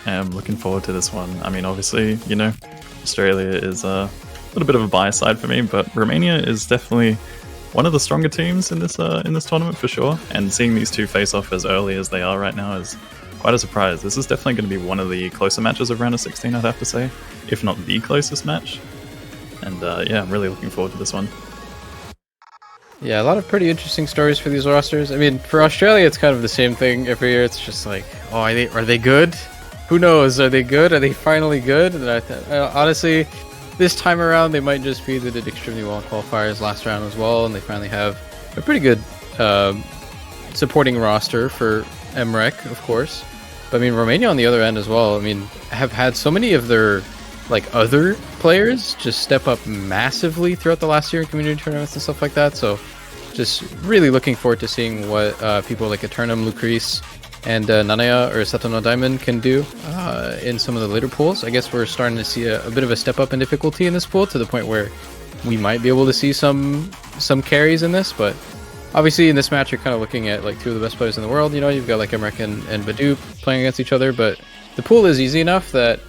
I am looking forward to this one. I mean, obviously, Australia is a little bit of a bias side for me, but Romania is definitely one of the stronger teams in this tournament for sure. And seeing these two face off as early as they are right now is quite a surprise. This is definitely going to be one of the closer matches of round of 16, I'd have to say, if not the closest match. And yeah, I'm really looking forward to this one. Yeah, a lot of pretty interesting stories for these rosters. I mean, for Australia, it's kind of the same thing every year. It's just like, oh, are they good? Who knows? Are they good? Are they finally good? And honestly, this time around, they might just be they did extremely well in qualifiers last round as well, and they finally have a pretty good supporting roster for MREC, of course. But I mean, Romania on the other end as well. I mean, have had so many of their other players just step up massively throughout the last year in community tournaments and stuff like that. So just really looking forward to seeing what people like Eternum, Lucrece, and Nanaya or Satano Diamond can do in some of the later pools. I guess we're starting to see a bit of a step up in difficulty in this pool to the point where we might be able to see some carries in this. But obviously in this match, you're kind of looking at two of the best players in the world. You've got Emmerich and Badu playing against each other, but the pool is easy enough that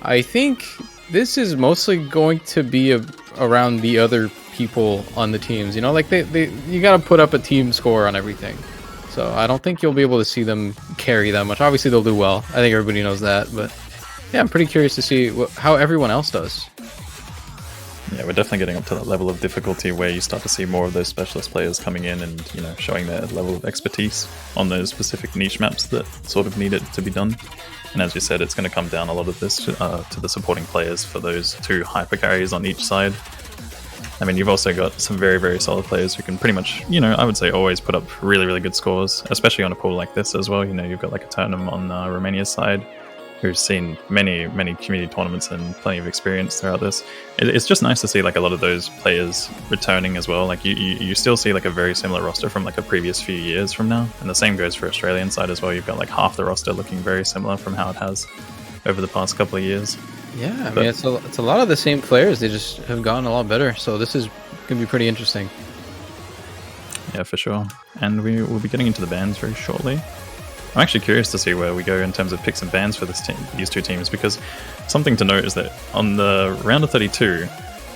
I think this is mostly going to be around the other people on the teams. You got to put up a team score on everything. So I don't think you'll be able to see them carry that much. Obviously they'll do well. I think everybody knows that. But yeah, I'm pretty curious to see how everyone else does. Yeah, we're definitely getting up to that level of difficulty where you start to see more of those specialist players coming in and, showing their level of expertise on those specific niche maps that sort of need it to be done. And as you said, it's going to come down a lot of this to the supporting players for those two hyper carries on each side. I mean, you've also got some very, very solid players who can pretty much, I would say always put up really, really good scores, especially on a pool like this as well. You've got Eternum on Romania's side, who's seen many, many community tournaments and plenty of experience throughout this. It's just nice to see a lot of those players returning as well. You still see a very similar roster from a previous few years from now, and the same goes for Australian side as well. You've got half the roster looking very similar from how it has over the past couple of years. Yeah, I mean it's a lot of the same players. They just have gotten a lot better. So this is going to be pretty interesting. Yeah, for sure. And we will be getting into the bans very shortly. I'm actually curious to see where we go in terms of picks and bans for these two teams, because something to note is that on the round of 32,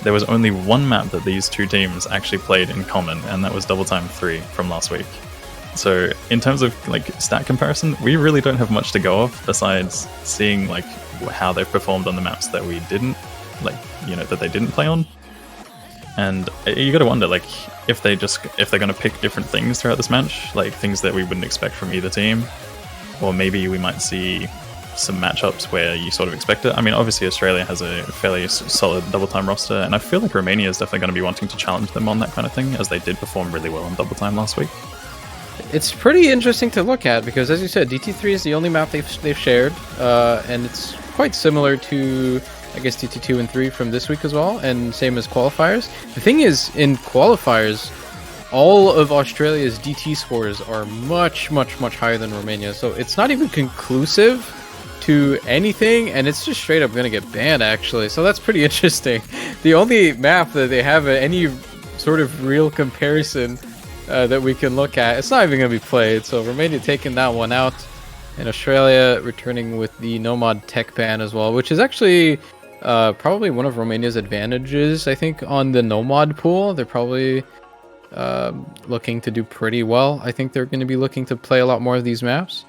there was only one map that these two teams actually played in common, and that was Double Time 3 from last week. So in terms of stat comparison, we really don't have much to go off besides seeing how they've performed on the maps that we didn't that they didn't play on. And you got to wonder if they're going to pick different things throughout this match, things that we wouldn't expect from either team, or maybe we might see some matchups where you sort of expect it. I mean, obviously Australia has a fairly solid double time roster, and I feel like Romania is definitely going to be wanting to challenge them on that kind of thing, as they did perform really well on double time last week. It's pretty interesting to look at because, as you said, DT3 is the only map they've shared, and it's quite similar to, I guess, DT2 and 3 from this week as well, and same as qualifiers. The thing is, in qualifiers, all of Australia's DT scores are much, much, much higher than Romania, so it's not even conclusive to anything, and it's just straight up going to get banned, actually. So that's pretty interesting. The only map that they have any sort of real comparison that we can look at, it's not even going to be played. So Romania taking that one out, and Australia returning with the Nomad tech ban as well, which is actually probably one of Romania's advantages, I think, on the Nomad pool. They're probably looking to do pretty well. I think they're going to be looking to play a lot more of these maps.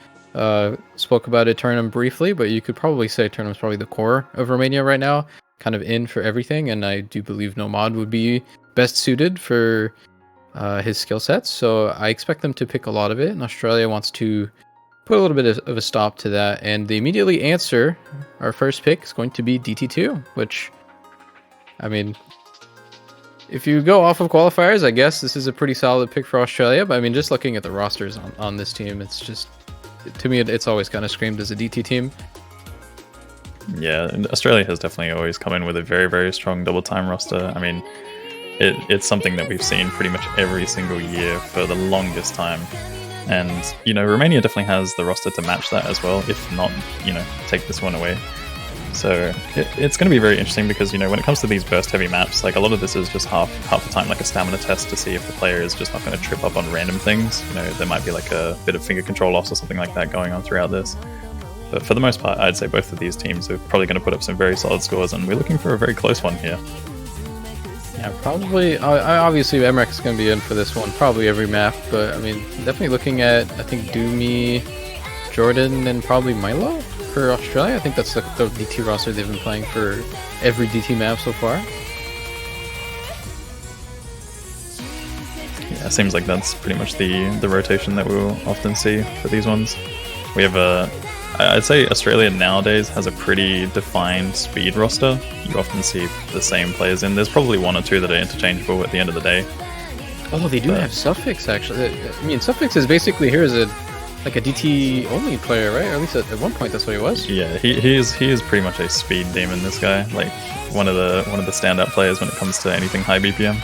Spoke about Eternum briefly, but you could probably say Eternum's probably the core of Romania right now, kind of in for everything, and I do believe Nomad would be best suited for his skill sets, so I expect them to pick a lot of it, and Australia wants to put a little bit of a stop to that, and they immediately answer. Our first pick is going to be DT2, which, I mean, if you go off of qualifiers, I guess this is a pretty solid pick for Australia, but I mean, just looking at the rosters on this team, it's just, to me, it's always kind of screamed as a DT team. Yeah, and Australia has definitely always come in with a very, very strong double time roster. I mean, it's something that we've seen pretty much every single year for the longest time. And, Romania definitely has the roster to match that as well, if not, take this one away. So it's going to be very interesting because, when it comes to these burst-heavy maps, a lot of this is just half the time a stamina test to see if the player is just not going to trip up on random things. There might be a bit of finger control loss or something like that going on throughout this. But for the most part, I'd say both of these teams are probably going to put up some very solid scores, and we're looking for a very close one here. Yeah, probably. Obviously, MREX is going to be in for this one, probably every map. But I mean, definitely looking at, I think, Doomy, Jordan, and probably Milo for Australia. I think that's the DT roster they've been playing for every DT map so far. Yeah, it seems like that's pretty much the rotation that we'll often see for these ones. We have I'd say Australia nowadays has a pretty defined speed roster. You often see the same players in. There's probably one or two that are interchangeable at the end of the day. Oh, they do have Suffix, actually. I mean, Suffix is basically here as a DT only player, right? Or at least at one point that's what he was. Yeah, he is pretty much a speed demon, this guy. Like one of the standout players when it comes to anything high BPM.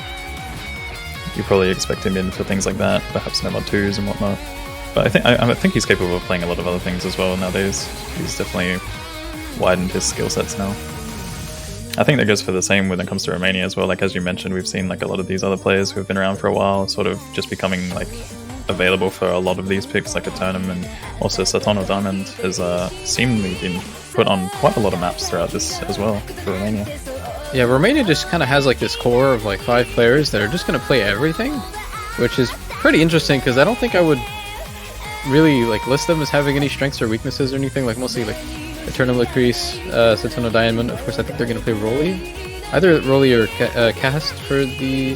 You probably expect him in for things like that, perhaps no mod 2s and whatnot. But I think he's capable of playing a lot of other things as well nowadays. He's definitely widened his skill sets now. I think that goes for the same when it comes to Romania as well. Like as you mentioned, we've seen like a lot of these other players who have been around for a while sort of just becoming like available for a lot of these picks, like a tournament. Also Satono Diamond has seemingly been put on quite a lot of maps throughout this as well for Romania. Yeah, Romania just kind of has like this core of like 5 players that are just going to play everything, which is pretty interesting because I don't think I would really like list them as having any strengths or weaknesses or anything. Like mostly like Eternal Lucrece, Satono Diamond. Of course, I think they're going to play Rolly, either Rolly or Cast for the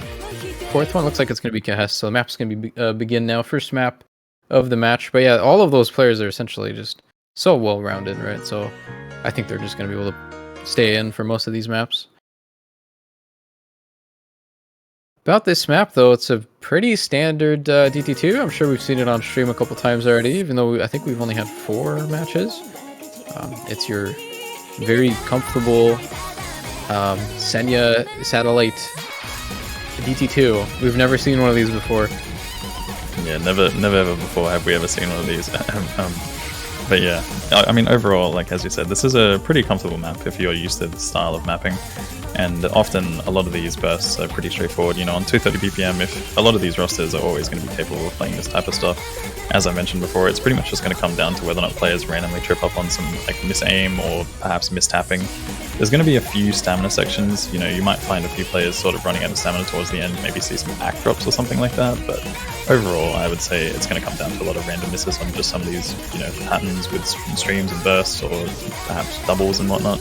4th one. Looks like it's going to be Cast, so the map's going to be begin now. First map of the match. But yeah, all of those players are essentially just so well rounded, right? So I think they're just going to be able to stay in for most of these maps. About this map, though, it's a pretty standard DT2. I'm sure we've seen it on stream a couple times already, even though I think we've only had 4 matches. It's your very comfortable Senya satellite DT2. We've never seen one of these before. Yeah, never ever before have we ever seen one of these. But yeah, I mean, overall, like as you said, this is a pretty comfortable map if you're used to the style of mapping. And often, a lot of these bursts are pretty straightforward. You know, on 230 BPM, if a lot of these rosters are always going to be capable of playing this type of stuff. As I mentioned before, it's pretty much just going to come down to whether or not players randomly trip up on some like misaim or perhaps mistapping. There's going to be a few stamina sections. You know, you might find a few players sort of running out of stamina towards the end, maybe see some back drops or something like that. But overall, I would say it's going to come down to a lot of random misses on just some of these, you know, patterns with streams and bursts or perhaps doubles and whatnot.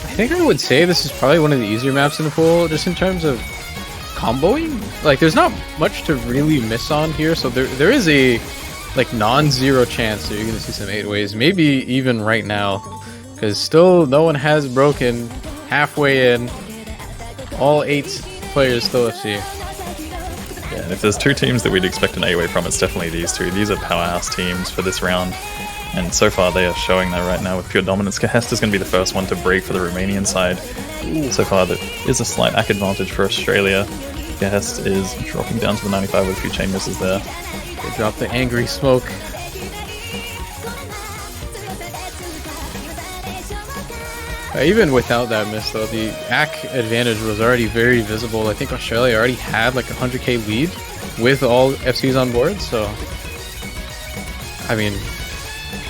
I think I would say this is probably one of the easier maps in the pool, just in terms of comboing. Like, there's not much to really miss on here, so there is a like non-zero chance that you're going to see some 8-ways, maybe even right now, because still no one has broken halfway in. All 8 players still FC. Yeah, and if there's 2 teams that we'd expect an 8-way from, it's definitely these 2. These are powerhouse teams for this round. And so far they are showing that right now with pure dominance. Cahest is going to be the first one to break for the Romanian side. So far there is a slight ACK advantage for Australia. Cahest is dropping down to the 95 with a few chain misses there. They drop the angry smoke. Even without that miss though, the ACK advantage was already very visible. I think Australia already had like a 100k lead with all FCs on board, so I mean,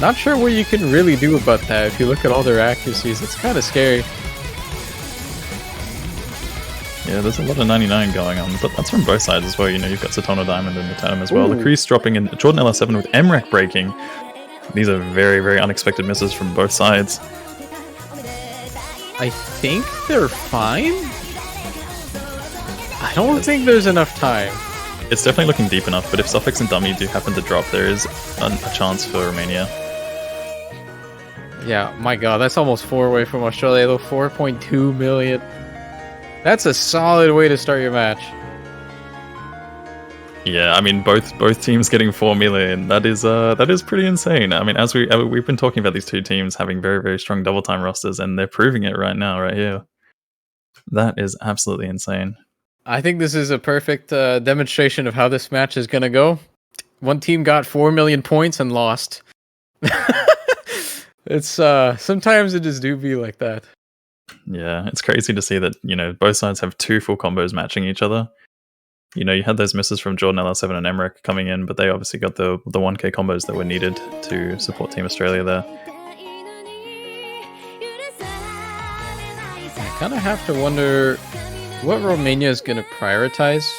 not sure what you can really do about that. If you look at all their accuracies, it's kind of scary. Yeah, there's a lot of 99 going on, but that's from both sides as well. You know, you've got Satono Diamond in the tournament as well. Lucrece dropping in, Jordan LR7 with MREC breaking. These are very, very unexpected misses from both sides. I think they're fine. I don't think there's enough time. It's definitely looking deep enough, but if Suffix and Dummy do happen to drop, there is a chance for Romania. Yeah, my god, that's almost 4 away from Australia, though. 4.2 million. That's a solid way to start your match. Yeah, I mean, both teams getting 4 million. That is pretty insane. I mean, as we've been talking about these 2 teams having very, very strong double time rosters, and they're proving it right now, right here. That is absolutely insane. I think this is a perfect demonstration of how this match is gonna go. One team got 4 million points and lost. It's sometimes it just do be like that. Yeah, it's crazy to see that, you know, both sides have 2 full combos matching each other. You know, you had those misses from Jordan LR7 and Emmerich coming in, but they obviously got the 1K combos that were needed to support Team Australia there. I kind of have to wonder what Romania is going to prioritize.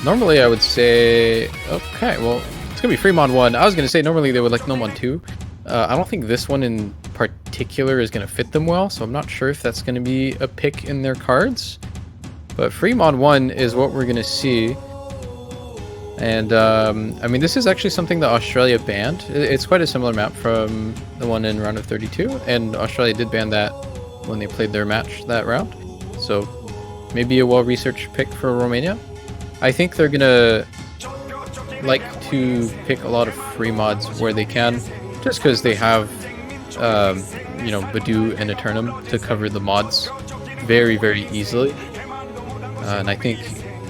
Normally, I would say, okay, well, it's going to be Fremont 1. I was going to say normally they would like Nomon 2. I don't think this one in particular is going to fit them well, so I'm not sure if that's going to be a pick in their cards. But Fremont 1 is what we're going to see. And, I mean, this is actually something that Australia banned. It's quite a similar map from the one in round of 32, and Australia did ban that when they played their match that round. So maybe a well-researched pick for Romania. I think they're going to like to pick a lot of free mods where they can, just because they have, you know, Badu and Eternum to cover the mods very, very easily. And I think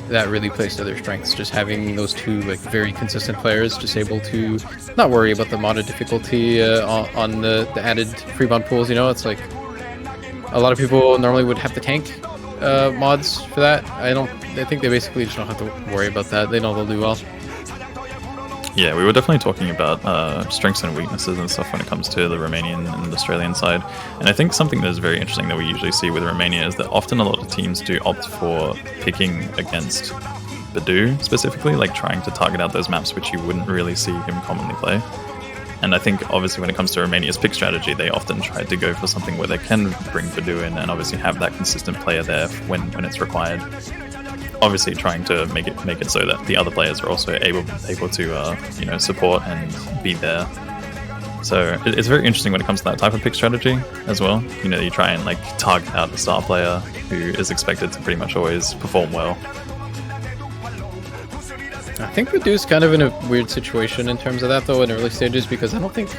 that really plays to their strengths, just having those two like very consistent players just able to not worry about the modded difficulty on the added free mod pools. You know, it's like a lot of people normally would have to tank mods for that. I think they basically just don't have to worry about that. They know they'll do well. Yeah, we were definitely talking about strengths and weaknesses and stuff when it comes to the Romanian and Australian side. And I think something that is very interesting that we usually see with Romania is that often a lot of teams do opt for picking against Badu specifically, like trying to target out those maps which you wouldn't really see him commonly play. And I think obviously when it comes to Romania's pick strategy, they often try to go for something where they can bring Badu in and obviously have that consistent player there when it's required. Obviously trying to make it so that the other players are also able to you know, support and be there. So it's very interesting when it comes to that type of pick strategy as well. You know, you try and like target out the star player who is expected to pretty much always perform well. I think Badu's kind of in a weird situation in terms of that though in early stages, because I don't think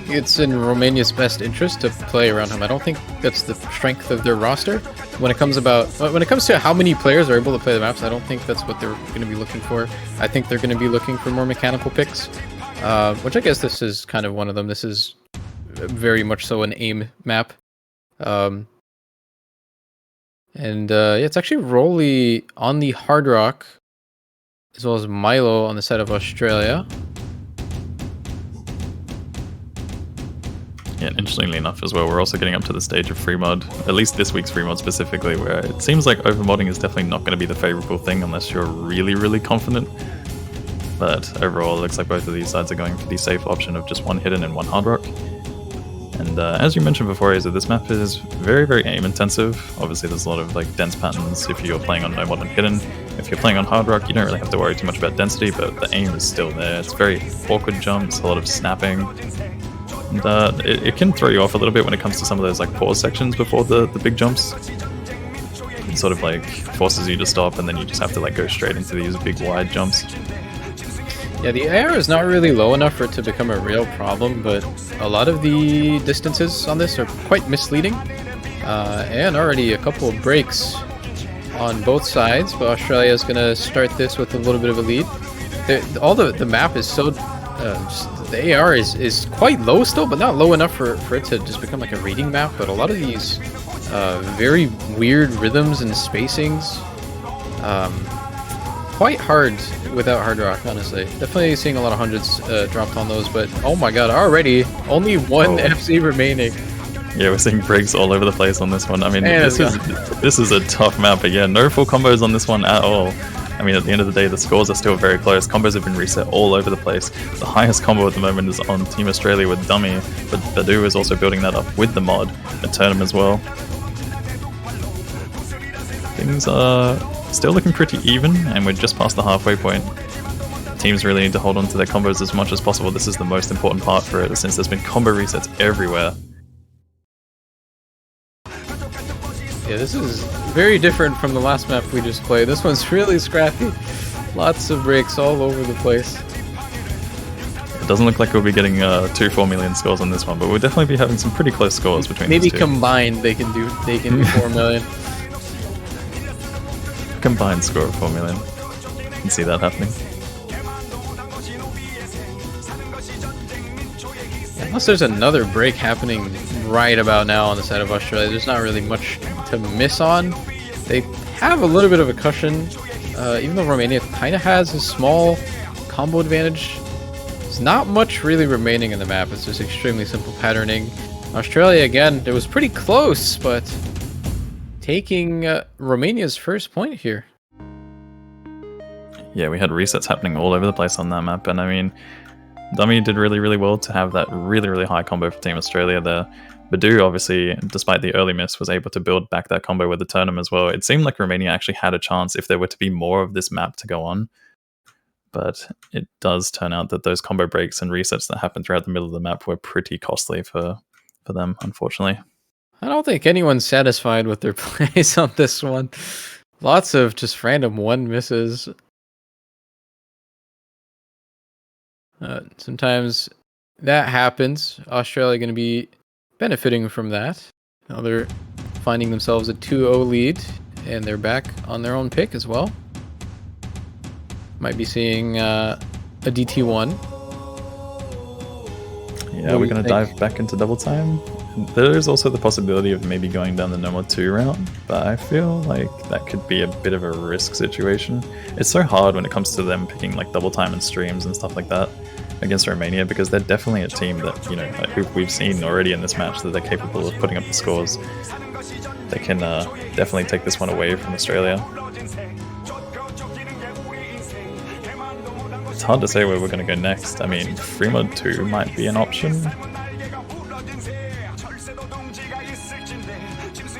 it's in Romania's best interest to play around him. I don't think that's the strength of their roster. When it comes to how many players are able to play the maps, I don't think that's what they're going to be looking for. I think they're going to be looking for more mechanical picks, which I guess this is kind of one of them. This is very much so an aim map. Yeah, it's actually Rolly on the Hard Rock, as well as Milo on the side of Australia. Yeah, interestingly enough as well, we're also getting up to the stage of free mod, at least this week's free mod specifically, where it seems like overmodding is definitely not going to be the favorable thing unless you're really, really confident. But overall, it looks like both of these sides are going for the safe option of just one hidden and one hard rock. And as you mentioned before, is that this map is very, very aim intensive. Obviously, there's a lot of like dense patterns if you're playing on no mod and hidden. If you're playing on hard rock, you don't really have to worry too much about density, but the aim is still there. It's very awkward jumps, a lot of snapping. And it can throw you off a little bit when it comes to some of those like pause sections before the big jumps. It sort of like forces you to stop, and then you just have to like go straight into these big wide jumps. Yeah, the AR is not really low enough for it to become a real problem, but a lot of the distances on this are quite misleading. And already a couple of breaks on both sides, but Australia is going to start this with a little bit of a lead. The map is so... the AR is quite low still, but not low enough for it to just become like a reading map. But a lot of these very weird rhythms and spacings, quite hard without hard rock, honestly. Definitely seeing a lot of hundreds dropped on those, but oh my god, already only one FC remaining. Yeah, we're seeing breaks all over the place on this one. I mean, this is a tough map, but yeah, no full combos on this one at all. I mean, at the end of the day, the scores are still very close. Combos have been reset all over the place. The highest combo at the moment is on Team Australia with Dummy, but Badu is also building that up with the mod, Eternum as well. Things are still looking pretty even, and we're just past the halfway point. Teams really need to hold on to their combos as much as possible. This is the most important part for it, since there's been combo resets everywhere. Yeah, this is very different from the last map we just played. This one's really scrappy. Lots of breaks all over the place. It doesn't look like we'll be getting 2-4 million scores on this one, but we'll definitely be having some pretty close scores between these two. Maybe combined they can do 4 million. Combined score of 4 million. You can see that happening. Unless there's another break happening right about now on the side of Australia, there's not really much to miss on. They have a little bit of a cushion, even though Romania kind of has a small combo advantage. There's not much really remaining in the map. It's just extremely simple patterning. Australia, again, it was pretty close, but taking Romania's first point here. Yeah, we had resets happening all over the place on that map, and I mean, Dummy did really, really well to have that really, really high combo for Team Australia there. Badu, obviously, despite the early miss, was able to build back that combo with the Turnham as well. It seemed like Romania actually had a chance if there were to be more of this map to go on. But it does turn out that those combo breaks and resets that happened throughout the middle of the map were pretty costly for them, unfortunately. I don't think anyone's satisfied with their plays on this one. Lots of just random one misses. Sometimes that happens. Australia going to be benefiting from that. Now they're finding themselves a 2-0 lead, and they're back on their own pick as well. Might be seeing a DT1. Yeah, we're going to dive back into double time. There is also the possibility of maybe going down the normal 2 route, but I feel like that could be a bit of a risk situation. It's so hard when it comes to them picking like double time and streams and stuff like that against Romania, because they're definitely a team that, you know, like we've seen already in this match that they're capable of putting up the scores. They can definitely take this one away from Australia. It's hard to say where we're going to go next. I mean, free mode 2 might be an option.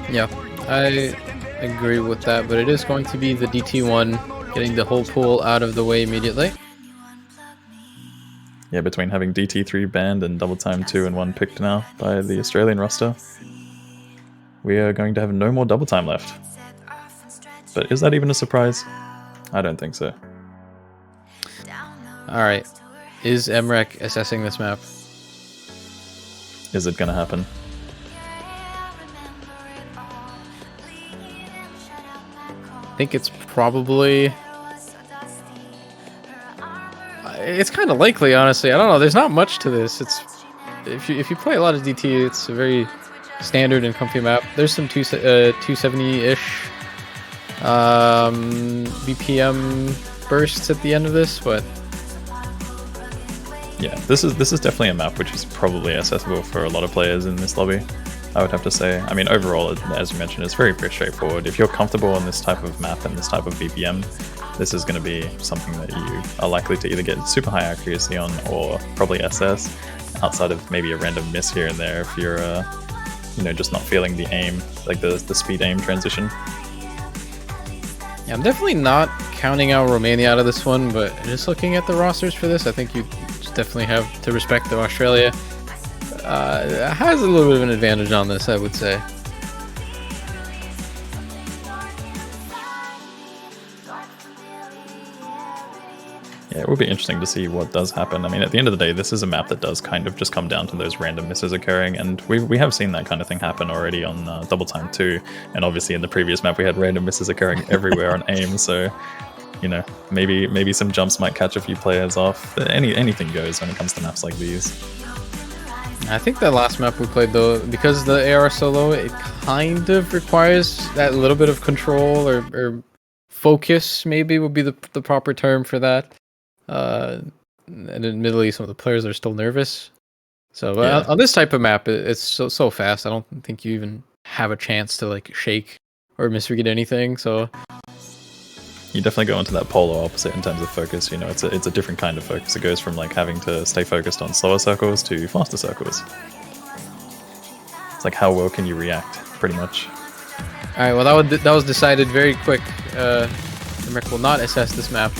Yeah, I agree with that, but it is going to be the DT1 getting the whole pool out of the way immediately. Yeah, between having DT3 banned and double time 2 and 1 picked now by the Australian roster, we are going to have no more double time left. But is that even a surprise? I don't think so. Alright, is Emrek assessing this map? Is it going to happen? I think it's probably... It's kind of likely, honestly. I don't know. There's not much to this. It's if you play a lot of DT, it's a very standard and comfy map. There's some 270-ish BPM bursts at the end of this, but yeah, this is definitely a map which is probably accessible for a lot of players in this lobby, I would have to say. I mean, overall, as you mentioned, it's very, very straightforward. If you're comfortable on this type of map and this type of BPM, this is going to be something that you are likely to either get super high accuracy on or probably SS, outside of maybe a random miss here and there if you're, you know, just not feeling the aim, like the speed aim transition. Yeah, I'm definitely not counting out Romania out of this one, but just looking at the rosters for this, I think you just definitely have to respect that Australia has a little bit of an advantage on this, I would say. Yeah, it will be interesting to see what does happen. I mean, at the end of the day, this is a map that does kind of just come down to those random misses occurring, and we have seen that kind of thing happen already on Double Time 2, and obviously in the previous map we had random misses occurring everywhere on aim, so, you know, maybe some jumps might catch a few players off. Anything goes when it comes to maps like these. I think that last map we played, though, because the AR is so low, it kind of requires that little bit of control or focus, maybe would be the proper term for that. And admittedly, some of the players are still nervous. So yeah. On this type of map, it's so fast. I don't think you even have a chance to like shake or misread anything. So you definitely go into that polar opposite in terms of focus. You know, it's a different kind of focus. It goes from like having to stay focused on slower circles to faster circles. It's like how well can you react, pretty much. All right. Well, that was decided very quick. Emrek will not assess this map.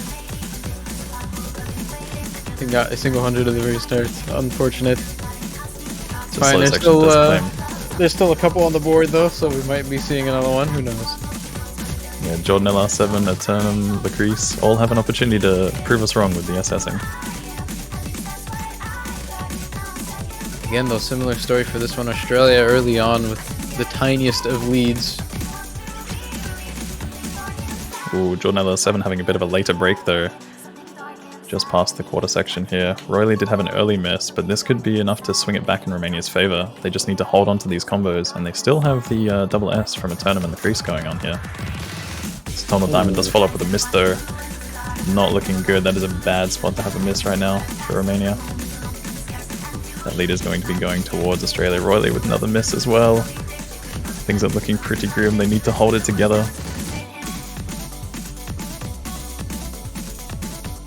He got a single 100 at the very start. Unfortunate. It's fine. There's still a couple on the board though, so we might be seeing another one. Who knows? Yeah, Jordan LR7, Eternum, Lacrease all have an opportunity to prove us wrong with the assessing. Again, though, similar story for this one. Australia early on with the tiniest of leads. Ooh, Jordan LR7 having a bit of a later break though. Just past the quarter section here. Royley did have an early miss, but this could be enough to swing it back in Romania's favor. They just need to hold on to these combos, and they still have the double S from Eternum and the Crease going on here. Tonal Diamond does follow up with a miss though. Not looking good. That is a bad spot to have a miss right now for Romania. That lead is going to be going towards Australia royally with another miss as well. Things are looking pretty grim. They need to hold it together.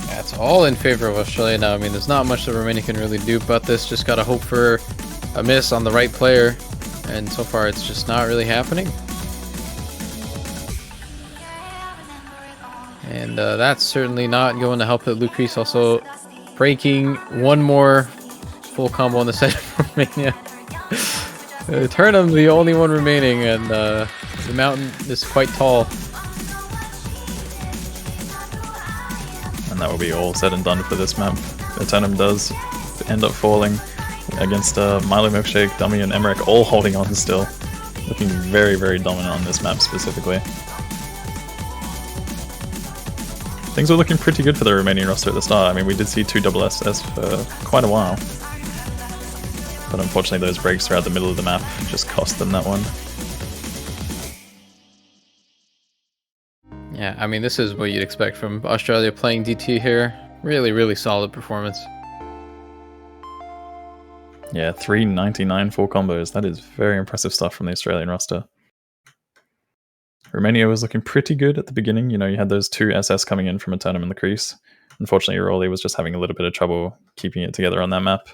Yeah, it's all in favor of Australia now. I mean, there's not much that Romania can really do about this. Just gotta hope for a miss on the right player. And so far, it's just not really happening. And that's certainly not going to help it. Lucrece also breaking one more full combo on the set for Romania. Turnham, the only one remaining, and the mountain is quite tall. And that will be all said and done for this map. Turnham does end up falling against Milo Milkshake, Dummy, and Emmerich, all holding on still. Looking very, very dominant on this map specifically. Things were looking pretty good for the Romanian roster at the start. I mean, we did see 2 double SS for quite a while. But unfortunately those breaks throughout the middle of the map just cost them that one. Yeah, I mean, this is what you'd expect from Australia playing DT here. Really, really solid performance. Yeah, 399 full combos. That is very impressive stuff from the Australian roster. Romania was looking pretty good at the beginning. You know, you had those 2 SS coming in from a Turnham in the crease. Unfortunately, Rolly was just having a little bit of trouble keeping it together on that map.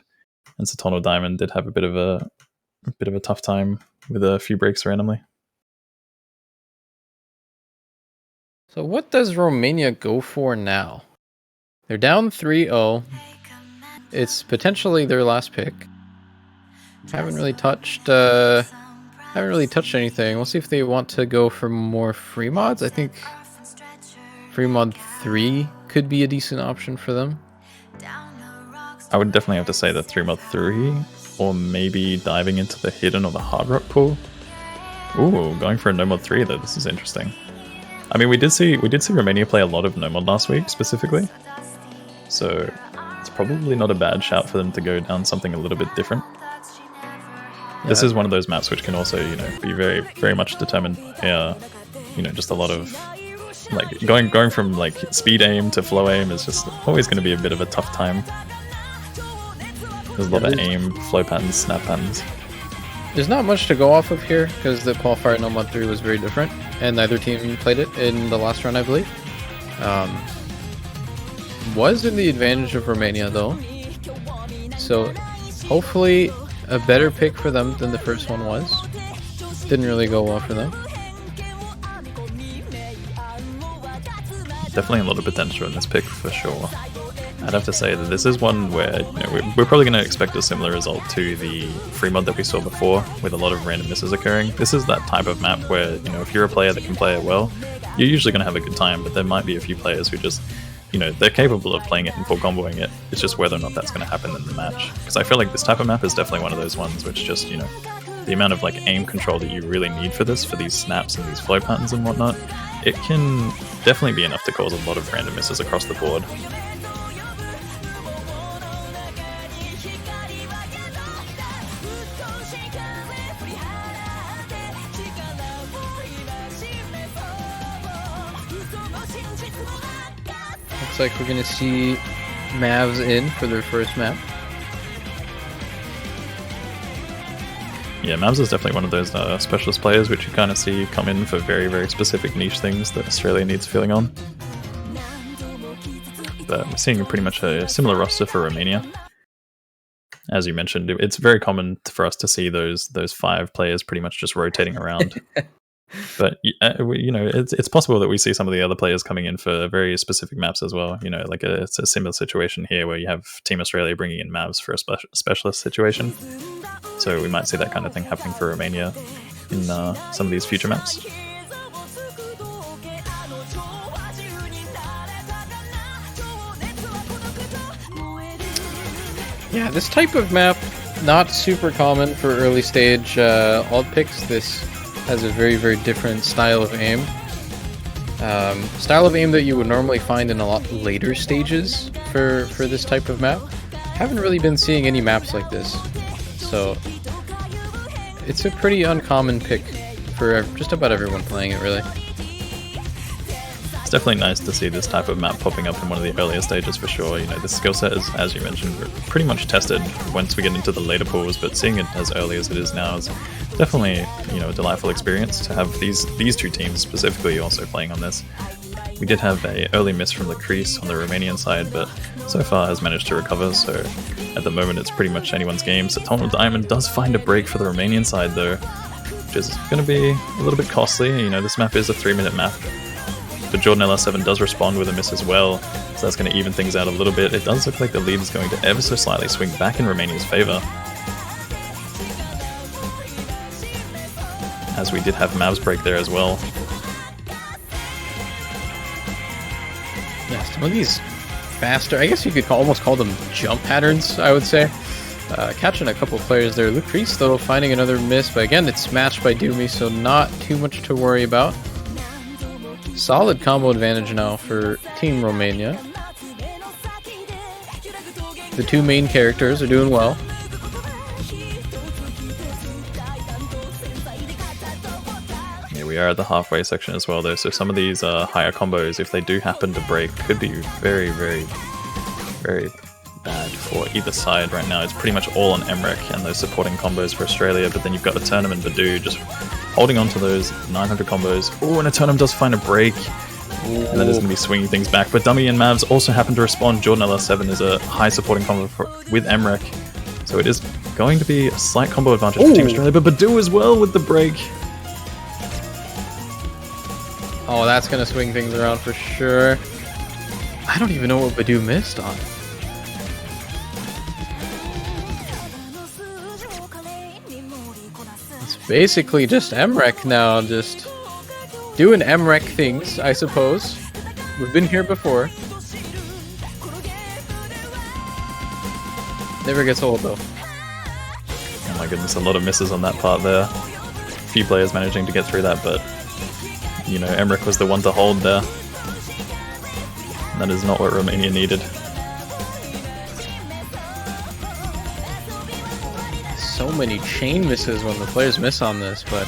And Satono Diamond did have a bit of a tough time with a few breaks randomly. So what does Romania go for now? They're down 3-0. It's potentially their last pick. Haven't really touched anything. We'll see if they want to go for more free mods. I think free mod 3 could be a decent option for them. I would definitely have to say the 3 mod 3, or maybe diving into the hidden or the hard rock pool. Ooh, going for a no mod 3 though. This is interesting. I mean, we did see Romania play a lot of no mod last week specifically, so it's probably not a bad shout for them to go down something a little bit different. Yeah. This is one of those maps which can also, you know, be very, very much determined by, you know, just a lot of like going from like speed aim to flow aim is just always going to be a bit of a tough time. There's a lot of aim, flow patterns, snap patterns. There's not much to go off of here because the qualifier no mod 3 was very different, and neither team played it in the last round, I believe. Was in the advantage of Romania though, so hopefully a better pick for them than the first one was. Didn't really go well for them. Definitely a lot of potential in this pick for sure. I'd have to say that this is one where, you know, we're probably going to expect a similar result to the free mod that we saw before, with a lot of random misses occurring. This is that type of map where, you know, if you're a player that can play it well, you're usually going to have a good time, but there might be a few players who just, you know, they're capable of playing it and full comboing it. It's just whether or not that's going to happen in the match. Because I feel like this type of map is definitely one of those ones which just, you know, the amount of like aim control that you really need for this, for these snaps and these flow patterns and whatnot, it can definitely be enough to cause a lot of random misses across the board. Looks like we're going to see Mavs in for their first map. Yeah, Mavs is definitely one of those specialist players which you kind of see come in for very, very specific niche things that Australia needs filling on. But we're seeing pretty much a similar roster for Romania. As you mentioned, it's very common for us to see those 5 players pretty much just rotating around. But you know, it's possible that we see some of the other players coming in for very specific maps as well. You know, like it's a similar situation here where you have Team Australia bringing in Mavs for a specialist situation. So we might see that kind of thing happening for Romania in some of these future maps. Yeah, this type of map, not super common for early stage alt picks. This has a very, very different style of aim. Style of aim that you would normally find in a lot later stages for this type of map. Haven't really been seeing any maps like this. So it's a pretty uncommon pick for just about everyone playing it, really. It's definitely nice to see this type of map popping up in one of the earlier stages for sure. You know, this skill set is, as you mentioned, pretty much tested once we get into the later pools, but seeing it as early as it is now is definitely, you know, a delightful experience to have these two teams specifically also playing on this. We did have a early miss from the crease on the Romanian side, but so far has managed to recover, so at the moment it's pretty much anyone's game. So Tonal Diamond does find a break for the Romanian side though, which is going to be a little bit costly. You know, this map is a 3-minute map, but Jordan LR7 does respond with a miss as well, so that's going to even things out a little bit. It does look like the lead is going to ever so slightly swing back in Romania's favour, as we did have Mav's break there as well. Yeah, some of these faster, I guess you could almost call them jump patterns, I would say. Catching a couple players there. Lucrece, though, finding another miss, but again, it's matched by Doomy, so not too much to worry about. Solid combo advantage now for Team Romania. The two main characters are doing well. We are at the halfway section as well though, so some of these higher combos, if they do happen to break, could be very, very, very bad for either side right now. It's pretty much all on Emmerich and those supporting combos for Australia, but then you've got the Tournament Badu just holding on to those 900 combos. Oh, and a Tournament does find a break, and that is going to be swinging things back. But Dummy and Mavs also happen to respond. Jordan LR7 is a high supporting combo with Emmerich, so it is going to be a slight combo advantage for Team Australia, but Badu as well with the break. Oh, that's going to swing things around for sure. I don't even know what Badu missed on. It's basically just Emmerich now, just doing Emmerich things, I suppose. We've been here before. Never gets old, though. Oh my goodness, a lot of misses on that part there. A few players managing to get through that, but you know, Emmerich was the one to hold there. That is not what Romania needed. So many chain misses when the players miss on this, but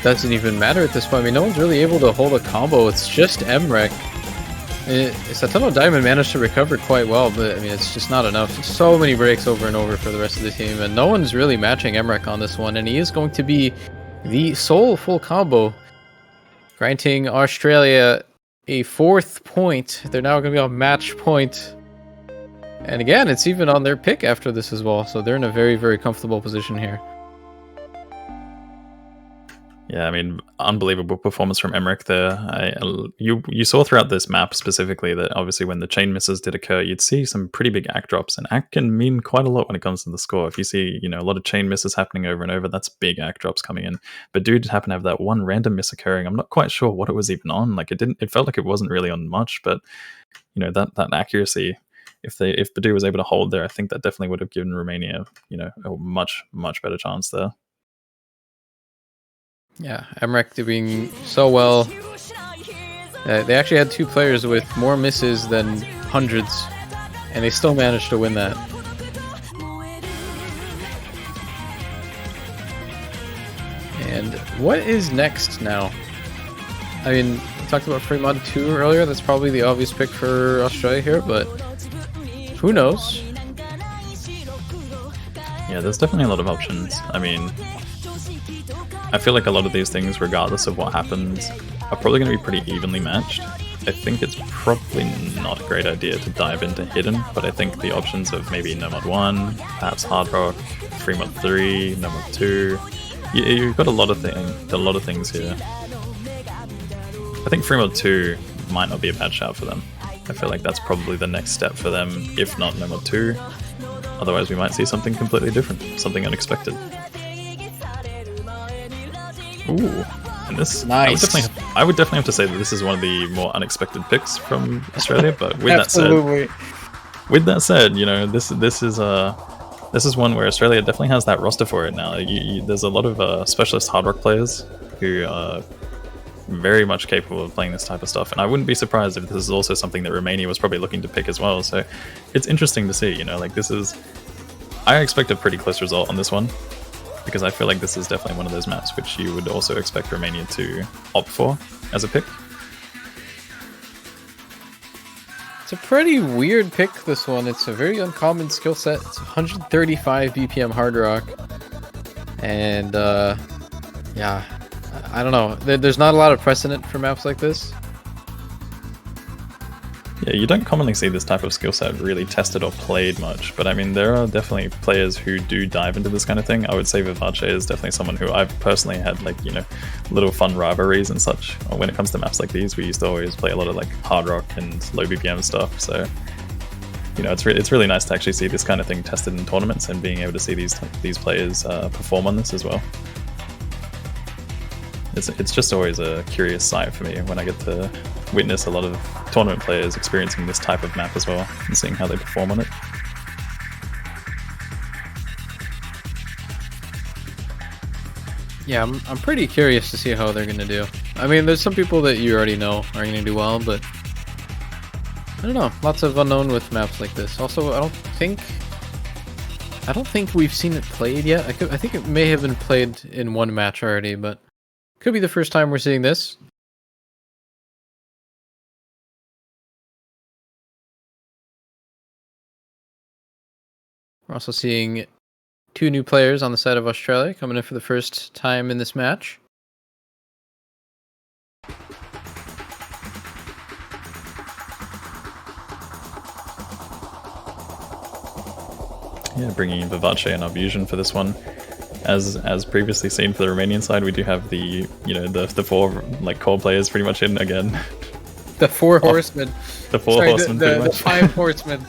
doesn't even matter at this point. I mean, no one's really able to hold a combo. It's just Emmerich. Satono Diamond managed to recover quite well, but I mean, it's just not enough. So many breaks over and over for the rest of the team, and no one's really matching Emmerich on this one, and he is going to be the sole full combo, granting Australia a 4th point. They're now going to be on match point. And again, it's even on their pick after this as well, so they're in a very, very comfortable position here. Yeah, I mean, unbelievable performance from Emmerich there. You saw throughout this map specifically that obviously when the chain misses did occur, you'd see some pretty big act drops, and act can mean quite a lot when it comes to the score. If you see, you know, a lot of chain misses happening over and over, that's big act drops coming in. But dude happened to have that one random miss occurring. I'm not quite sure what it was even on. Like it felt like it wasn't really on much, but you know, that accuracy, if Badu was able to hold there, I think that definitely would have given Romania, you know, a much, much better chance there. Yeah, Emmerich doing so well. They actually had 2 players with more misses than hundreds, and they still managed to win that. And what is next now? I mean, we talked about Free Mod 2 earlier. That's probably the obvious pick for Australia here, but who knows? Yeah, there's definitely a lot of options. I mean, I feel like a lot of these things, regardless of what happens, are probably going to be pretty evenly matched. I think it's probably not a great idea to dive into Hidden, but I think the options of maybe No Mod 1, perhaps Hard Rock, Free Mod 3, No Mod 2, you've got a lot of things here. I think Free Mod 2 might not be a bad shout for them. I feel like that's probably the next step for them, if not No Mod 2. Otherwise we might see something completely different, something unexpected. Ooh, and this, nice. I would definitely have to say that this is one of the more unexpected picks from Australia. But with that said, you know, this is one where Australia definitely has that roster for it now. There's a lot of specialist hard rock players who are very much capable of playing this type of stuff, and I wouldn't be surprised if this is also something that Romania was probably looking to pick as well. So it's interesting to see. You know, like I expect a pretty close result on this one. because I feel like this is definitely one of those maps which you would also expect Romania to opt for as a pick. It's a pretty weird pick, this one. It's a very uncommon skill set. It's 135 BPM Hard Rock. And, yeah, I don't know. There's not a lot of precedent for maps like this. Yeah, you don't commonly see this type of skill set really tested or played much, but I mean, there are definitely players who do dive into this kind of thing. I would say Vivace is definitely someone who I've personally had, like, you know, little fun rivalries and such. When it comes to maps like these, we used to always play a lot of like hard rock and low BPM stuff, so you know, it's really nice to actually see this kind of thing tested in tournaments and being able to see these players perform on this as well. It's just always a curious sight for me when I get to witness a lot of tournament players experiencing this type of map as well and seeing how they perform on it. Yeah, I'm pretty curious to see how they're gonna do. I mean, there's some people that you already know are gonna do well, but I don't know. Lots of unknown with maps like this. Also, I don't think we've seen it played yet. I think it may have been played in one match already, but could be the first time we're seeing this. We're also seeing 2 new players on the side of Australia coming in for the first time in this match. Yeah, bringing in Vivace and Arbusion for this one. As previously seen for the Romanian side, we do have the, you know, the 4 like core players pretty much in again. The 4 horsemen. The 4 horsemen, pretty much. The 5 horsemen.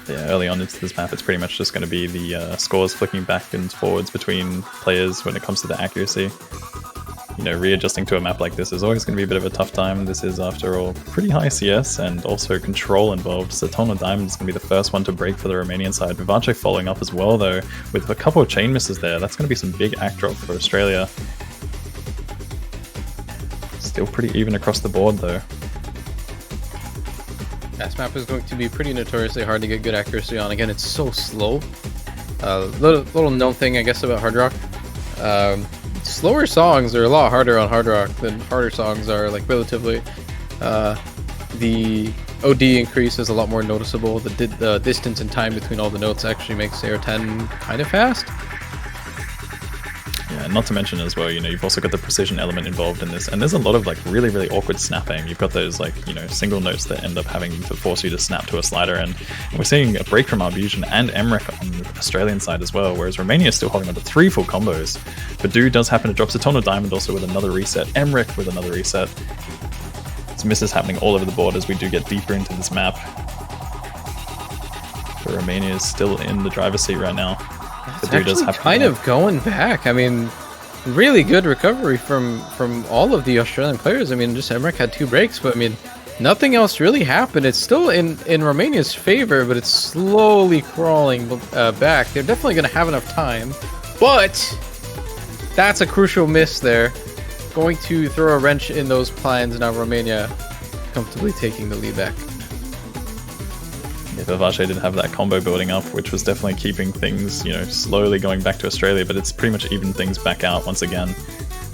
Yeah, early on into this map, it's pretty much just going to be the scores flicking back and forwards between players when it comes to the accuracy. You know, readjusting to a map like this is always going to be a bit of a tough time. This is, after all, pretty high CS and also control involved. Satono Diamond is going to be the first one to break for the Romanian side. Vivace following up as well, though, with a couple of chain misses there. That's going to be some big act drop for Australia. Still pretty even across the board, though. This map is going to be pretty notoriously hard to get good accuracy on. Again, it's so slow. Little known thing, I guess, about Hard Rock. Slower songs are a lot harder on Hard Rock than harder songs are, like, relatively. The OD increase is a lot more noticeable. The distance and time between all the notes actually makes AR10 kind of fast. Yeah, not to mention as well, you know, you've also got the precision element involved in this, and there's a lot of like really awkward snapping. You've got those, like, you know, single notes that end up having to force you to snap to a slider, and we're seeing a break from Arbusion and Emmerich on the Australian side as well, whereas Romania is still holding on to 3 full combos. Badu does happen to drop Satono Diamond also with another reset, Emmerich with another reset. Some misses happening all over the board as we do get deeper into this map. But Romania is still in the driver's seat right now. It's actually kind of going back. I mean, really good recovery from all of the Australian players. I mean, just Emmerich had 2 breaks, but I mean, nothing else really happened. It's still in Romania's favor, but it's slowly crawling back. They're definitely going to have enough time, but that's a crucial miss there. Going to throw a wrench in those plans. Now Romania comfortably taking the lead back. Yeah, Vivace did have that combo building up, which was definitely keeping things, you know, slowly going back to Australia, but it's pretty much evened things back out once again.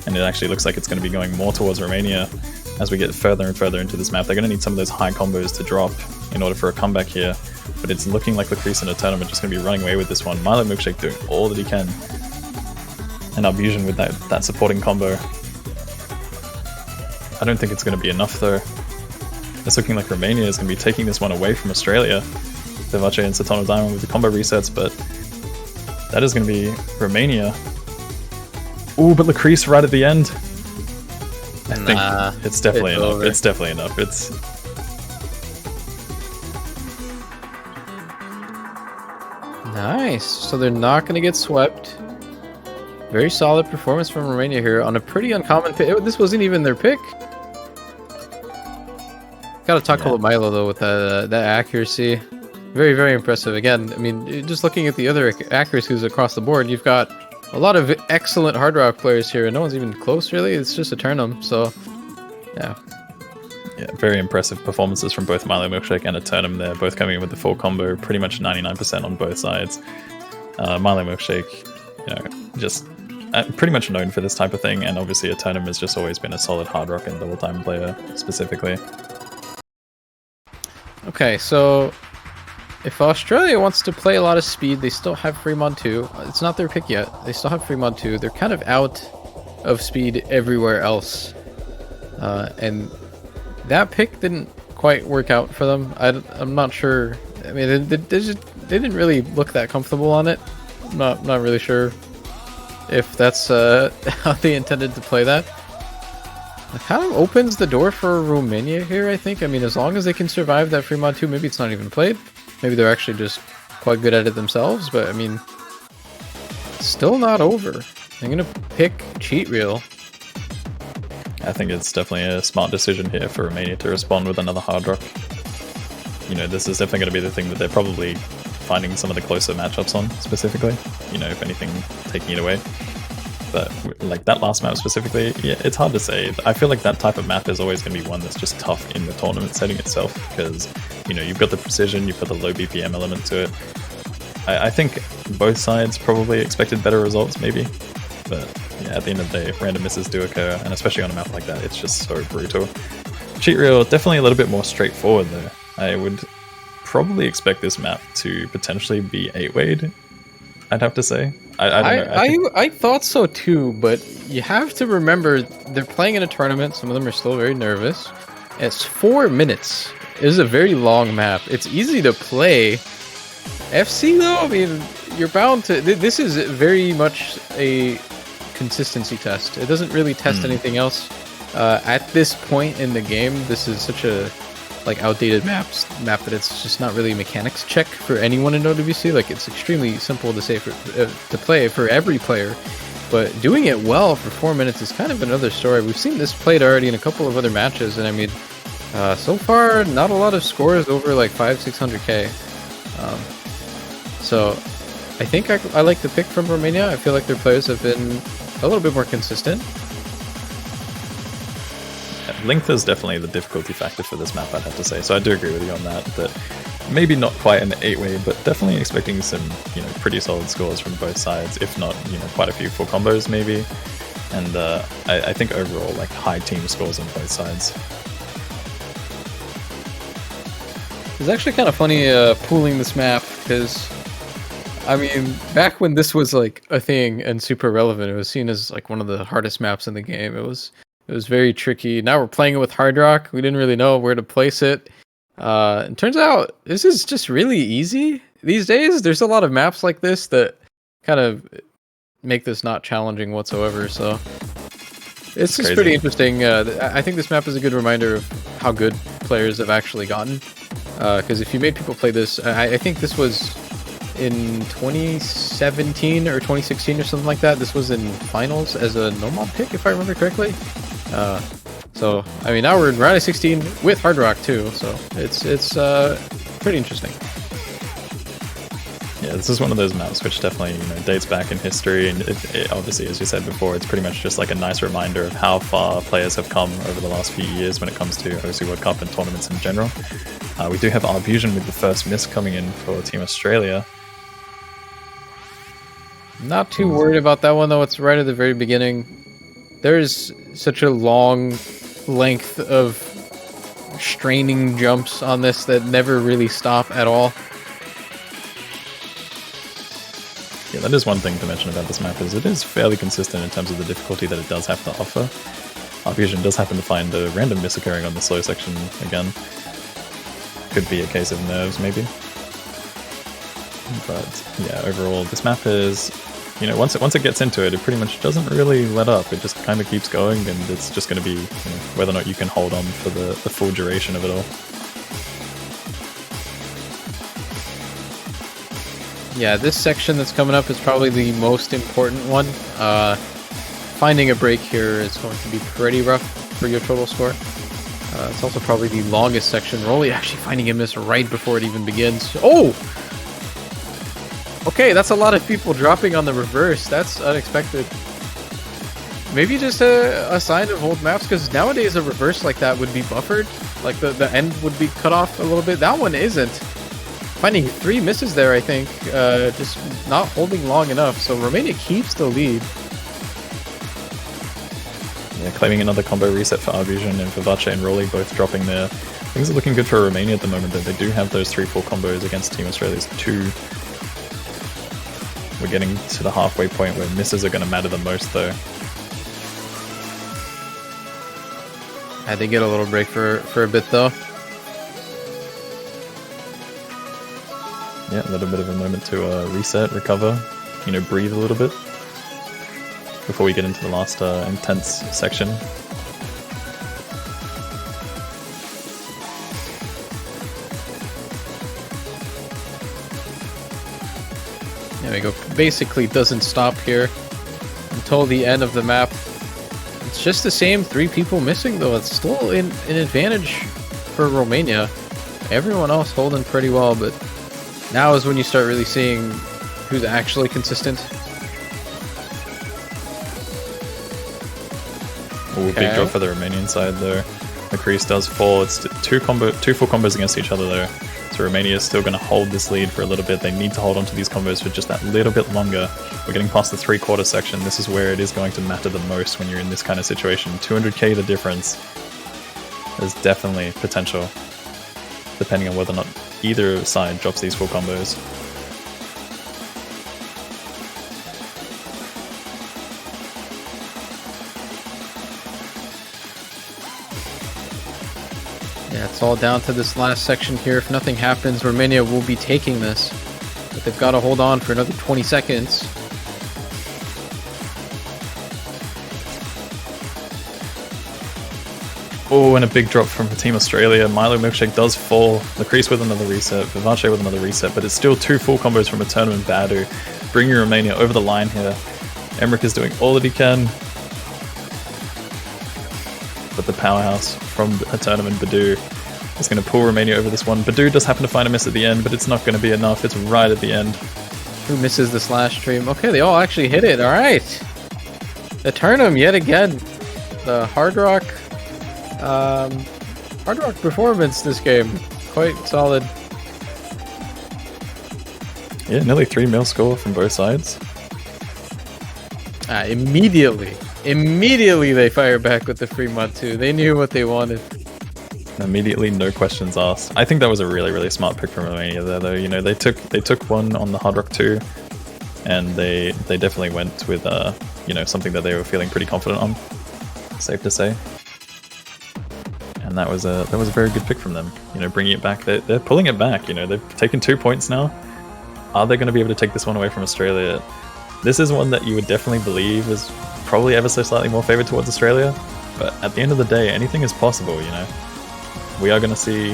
And it actually looks like it's going to be going more towards Romania as we get further and further into this map. They're going to need some of those high combos to drop in order for a comeback here. But it's looking like Lacrice in a tournament just going to be running away with this one. Milo Milkshake doing all that he can. And Arbusion with that supporting combo. I don't think it's going to be enough though. It's looking like Romania is going to be taking this one away from Australia. Vivace and Satono Diamond with the combo resets, but that is going to be Romania. Ooh, but Lacrice right at the end. I think it's definitely enough. Over. It's definitely enough. It's... Nice. So they're not going to get swept. Very solid performance from Romania here on a pretty uncommon pick. This wasn't even their pick. Gotta talk about Milo though with that accuracy. Very impressive. Again, I mean, just looking at the other accuracies across the board, you've got a lot of excellent Hard Rock players here, and no one's even close really. It's just a Turnham, so yeah. Yeah, very impressive performances from both Milo Milkshake and Eternum there, both coming in with the full combo, pretty much 99% on both sides. Milo Milkshake, just pretty much known for this type of thing, and obviously Eternum has just always been a solid hard rock and double time player specifically. Okay, so if Australia wants to play a lot of speed, they still have Fremont 2. It's not their pick yet. They still have Fremont 2. They're kind of out of speed everywhere else. And that pick didn't quite work out for them. I'm not sure. I mean, they didn't really look that comfortable on it. I'm not really sure if that's how they intended to play that. It kind of opens the door for Romania here, I think. I mean, as long as they can survive that Fremont 2, maybe it's not even played. Maybe they're actually just quite good at it themselves, but I mean, still not over. I'm gonna pick Cheat Reel. I think it's definitely a smart decision here for Romania to respond with another hard rock. This is definitely going to be the thing that they're probably finding some of the closer matchups on, specifically. If anything, taking it away. But like that last map specifically, yeah, it's hard to say. I feel like that type of map is always going to be one that's just tough in the tournament setting itself, because you've got the precision, you've got the low BPM element to it. I think both sides probably expected better results, maybe. But yeah, at the end of the day, random misses do occur, and especially on a map like that, it's just so brutal. Cheat Reel, definitely a little bit more straightforward though. I would probably expect this map to potentially be 8-wayed, I'd have to say. I don't know. I thought so too, but you have to remember they're playing in a tournament. Some of them are still very nervous. It's 4 minutes. It is a very long map. It's easy to play. FC though, I mean, you're bound to. This is very much a consistency test. It doesn't really test anything else. At this point in the game, this is such a outdated map that it's just not really a mechanics check for anyone in OWC. Like, it's extremely simple to say to play for every player, but doing it well for 4 minutes is kind of another story. We've seen this played already in a couple of other matches, and I mean, so far not a lot of scores over like 500-600k. So I think I like the pick from Romania. I feel like their players have been a little bit more consistent. Length is definitely the difficulty factor for this map, I'd have to say. So I do agree with you on that maybe not quite an 8-way, but definitely expecting some, pretty solid scores from both sides, if not, quite a few full combos maybe. And I think overall, like, high team scores on both sides. It's actually kind of funny pooling this map, because, I mean, back when this was like a thing and super relevant, it was seen as like one of the hardest maps in the game. It was very tricky. Now we're playing it with Hard Rock. We didn't really know where to place it. It turns out this is just really easy. These days, there's a lot of maps like this that kind of make this not challenging whatsoever. So it's just pretty interesting. I think this map is a good reminder of how good players have actually gotten. Because if you made people play this, I think this was in 2017 or 2016 or something like that. This was in finals as a normal pick, if I remember correctly. So I mean, now we're in round of 16 with Hard Rock too, so it's pretty interesting. Yeah, this is one of those maps which definitely dates back in history, and it obviously, as you said before, it's pretty much just like a nice reminder of how far players have come over the last few years when it comes to OC World Cup and tournaments in general. We do have Arbusion with the first miss coming in for Team Australia. Not too worried about that one though. It's right at the very beginning. There's such a long length of straining jumps on this that never really stop at all. Yeah, that is one thing to mention about this map, is it is fairly consistent in terms of the difficulty that it does have to offer. Arbusion does happen to find a random miss occurring on the slow section again. Could be a case of nerves, maybe. But yeah, overall, this map is, once it gets into it, it pretty much doesn't really let up. It just kind of keeps going, and it's just going to be whether or not you can hold on for the full duration of it all. Yeah, this section that's coming up is probably the most important one. Finding a break here is going to be pretty rough for your total score. It's also probably the longest section. We're only actually finding a miss right before it even begins. Oh! Okay, that's a lot of people dropping on the reverse. That's unexpected. maybe just a sign of old maps, because nowadays a reverse like that would be buffered, like the end would be cut off a little bit. That one isn't. Finding 3 misses there, I think, just not holding long enough. So Romania keeps the lead. Yeah, claiming another combo reset for Arvision and for Vache and Rolly both dropping there. Things are looking good for Romania at the moment, though. They do have those 3-4 combos against Team Australia's 2. We're getting to the halfway point where misses are going to matter the most, though. They get a little break for a bit, though. Yeah, a little bit of a moment to reset, recover, you know, breathe a little bit before we get into the last intense section. There we go. Basically doesn't stop here until the end of the map. It's just the same 3 people missing, though. It's still an advantage for Romania. Everyone else holding pretty well, but now is when you start really seeing who's actually consistent. Ooh, big drop for the Romanian side though. The crease does fall. It's 2 full combos against each other though. So Romania is still going to hold this lead for a little bit. They need to hold on to these combos for just that little bit longer. We're getting past the 3/4 section. This is where it is going to matter the most when you're in this kind of situation. 200k the difference. There's definitely potential, depending on whether or not either side drops these full combos. Yeah, it's all down to this last section here. If nothing happens, Romania will be taking this. But they've got to hold on for another 20 seconds. Oh, and a big drop from Team Australia. Milo Milkshake does fall. The crease with another reset, Vivace with another reset, but it's still 2 full combos from Eternum and Badu, bringing Romania over the line here. Emmerich is doing all that he can. But the powerhouse from Eternum and Badu is going to pull Romania over this one. Badu does happen to find a miss at the end, but it's not going to be enough. It's right at the end. Who misses the slash stream? Okay, they all actually hit it. All right. Eternum yet again. The Hard Rock performance this game. Quite solid. Yeah, nearly 3 mil score from both sides. Immediately they fire back with the free mod 2. They knew what they wanted. Immediately, no questions asked. I think that was a really, really smart pick from Romania there, though. You know, they took one on the Hard Rock 2, and they definitely went with you know, something that they were feeling pretty confident on. Safe to say. And that was a very good pick from them. You know, bringing it back. They're pulling it back. You know, they've taken 2 points now. Are they going to be able to take this one away from Australia? This is one that you would definitely believe is probably ever so slightly more favored towards Australia. But at the end of the day, anything is possible. You know, we are going to see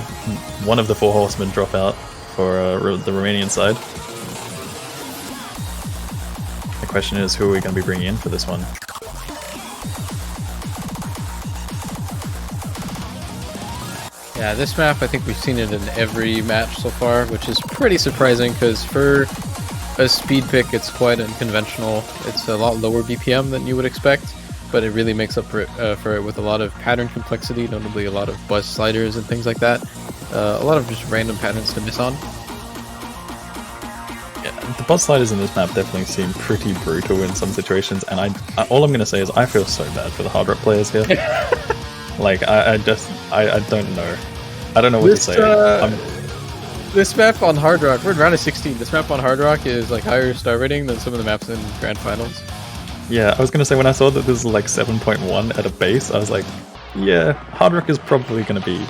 one of the 4 horsemen drop out for the Romanian side. The question is, who are we going to be bringing in for this one? Yeah, this map, I think we've seen it in every match so far, which is pretty surprising because for a speed pick, it's quite unconventional. It's a lot lower BPM than you would expect, but it really makes up for it with a lot of pattern complexity, notably a lot of buzz sliders and things like that. A lot of just random patterns to miss on. Yeah, the buzz sliders in this map definitely seem pretty brutal in some situations, and all I'm going to say is I feel so bad for the Hard Rock players here. Like, I don't know. I don't know what to say. This map on Hard Rock, we're in round of 16. This map on Hard Rock is like higher star rating than some of the maps in Grand Finals. Yeah, I was going to say, when I saw that this is like 7.1 at a base, I was like, yeah, Hard Rock is probably going to be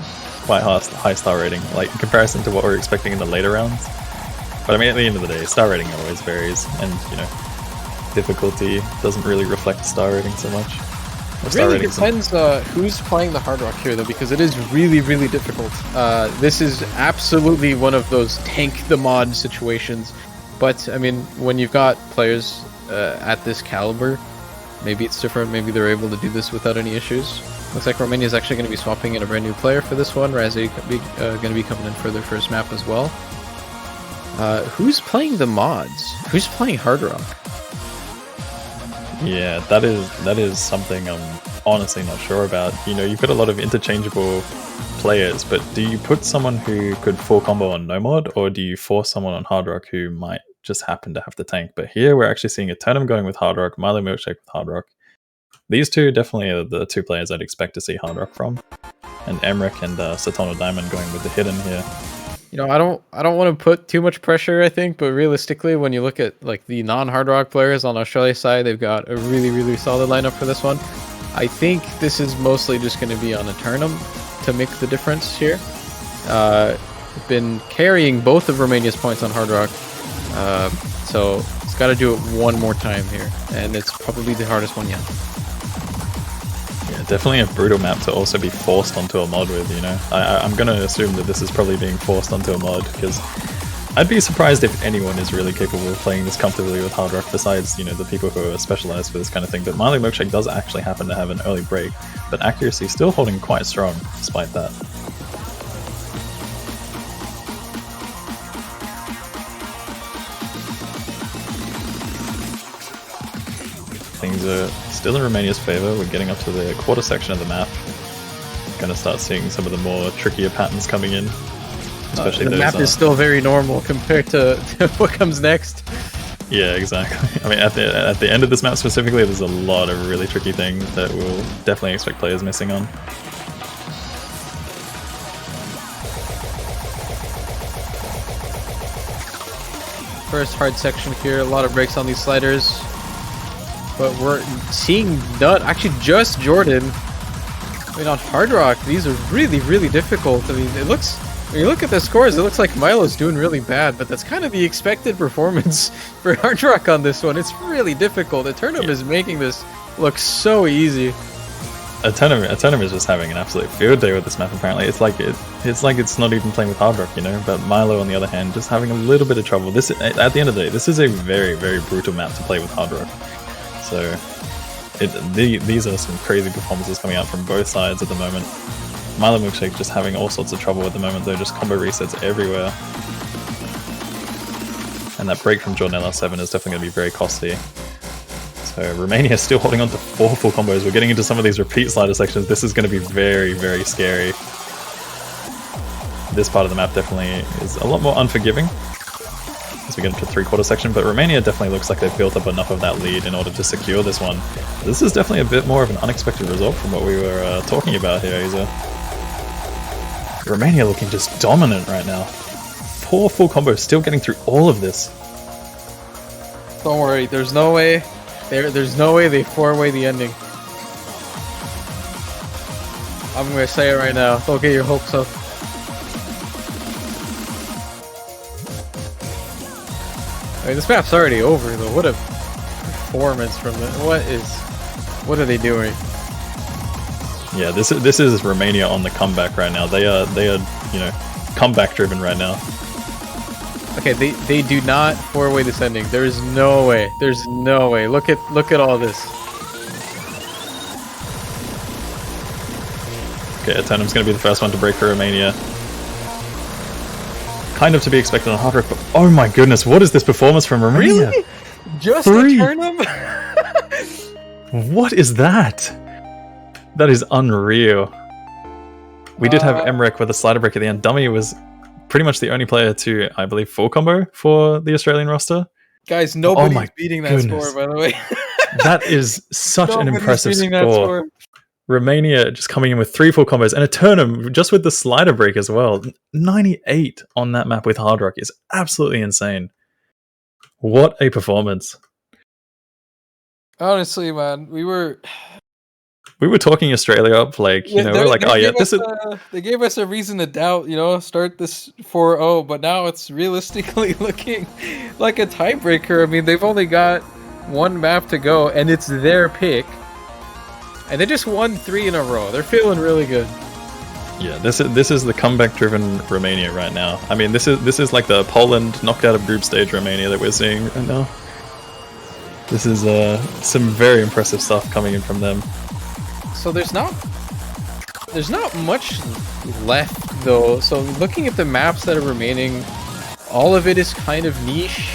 quite high star rating, like in comparison to what we're expecting in the later rounds. But I mean, at the end of the day, star rating always varies, and, you know, difficulty doesn't really reflect star rating so much. It really depends who's playing the Hard Rock here, though, because it is really, really difficult. This is absolutely one of those tank the mod situations. But, I mean, when you've got players at this caliber, maybe it's different. Maybe they're able to do this without any issues. Looks like Romania is actually going to be swapping in a brand new player for this one. Razzie going to be coming in for their first map as well. Who's playing the mods? Who's playing Hard Rock? Yeah, that is something I'm honestly not sure about. You know, you've got a lot of interchangeable players, but do you put someone who could full combo on no mod, or do you force someone on Hard Rock who might just happen to have the tank? But here we're actually seeing a Turnham going with Hard Rock, Milo Milkshake with Hard Rock. These two definitely are the two players I'd expect to see Hard Rock from, and Emmerich and Satono Diamond going with the hidden here. You know, I don't want to put too much pressure, I think, but realistically, when you look at like the non-Hard Rock players on Australia's side, they've got a really solid lineup for this one. I think this is mostly just going to be on a Turnham to make the difference here. Been carrying both of Romania's points on Hard Rock, so it's got to do it one more time here, and it's probably the hardest one yet. Yeah, definitely a brutal map to also be forced onto a mod with, you know. I'm going to assume that this is probably being forced onto a mod, because I'd be surprised if anyone is really capable of playing this comfortably with Hard Rock besides, you know, the people who are specialized for this kind of thing. But Milo Milkshake does actually happen to have an early break, but accuracy still holding quite strong despite that. Things are still in Romania's favor. We're getting up to the quarter section of the map. Gonna start seeing some of the more trickier patterns coming in. Especially the map is still very normal compared to what comes next. Yeah, exactly. I mean, at the end of this map specifically, there's a lot of really tricky things that we'll definitely expect players missing on. First hard section here, a lot of breaks on these sliders. But we're seeing none, actually just Jordan. I mean, on Hard Rock, these are really difficult. I mean, it looks, when you look at the scores, it looks like Milo's doing really bad, but that's kind of the expected performance for Hard Rock on this one. It's really difficult. The Turnham is making this look so easy. A Turnham is just having an absolute field day with this map, apparently. It's like it's not even playing with Hard Rock, you know? But Milo, on the other hand, just having a little bit of trouble. This, at the end of the day, this is a very brutal map to play with Hard Rock. So these are some crazy performances coming out from both sides at the moment. Milo Milkshake just having all sorts of trouble at the moment though, just combo resets everywhere. And that break from Jordan LR7 is definitely going to be very costly. So Romania is still holding on to 4 full combos. We're getting into some of these repeat slider sections. This is going to be very scary. This part of the map definitely is a lot more unforgiving as we get into 3/4 section, but Romania definitely looks like they've built up enough of that lead in order to secure this one. This is definitely a bit more of an unexpected result from what we were talking about here, Aza. Romania looking just dominant right now. 4 full combos, still getting through all of this. Don't worry, there's no way. There's no way they 4-way the ending. I'm gonna say it right now. Don't get your hopes up. I mean, this map's already over though. What a performance from the. What are they doing? Yeah, this is Romania on the comeback right now. They are you know, comeback driven right now. Okay, they do not 4-way this ending. There is no way. There's no way. Look at all this. Okay, Turnham's going to be the first one to break for Romania. Kind of to be expected on Hard Rock, but oh my goodness, what is this performance from Romania? Really? Just 3. a Turnham? What is that? That is unreal. We did have Emmerich with a slider break at the end. Dummy was pretty much the only player to, I believe, full combo for the Australian roster. Guys, nobody's beating that score, by the way. That is such an impressive score. Romania just coming in with 3 full combos and a Turnham just with the slider break as well. 98 on that map with Hard Rock is absolutely insane. What a performance. Honestly, man, we were talking Australia up, like, you know, we're like, oh yeah, this is... They gave us a reason to doubt, you know, start this 4-0, but now it's realistically looking like a tiebreaker. I mean, they've only got 1 map to go, and it's their pick. And they just won 3 in a row. They're feeling really good. Yeah, this is the comeback-driven Romania right now. I mean, this is like the Poland knocked out of group stage Romania that we're seeing right now. This is some very impressive stuff coming in from them. So there's not much left though. So looking at the maps that are remaining, all of it is kind of niche.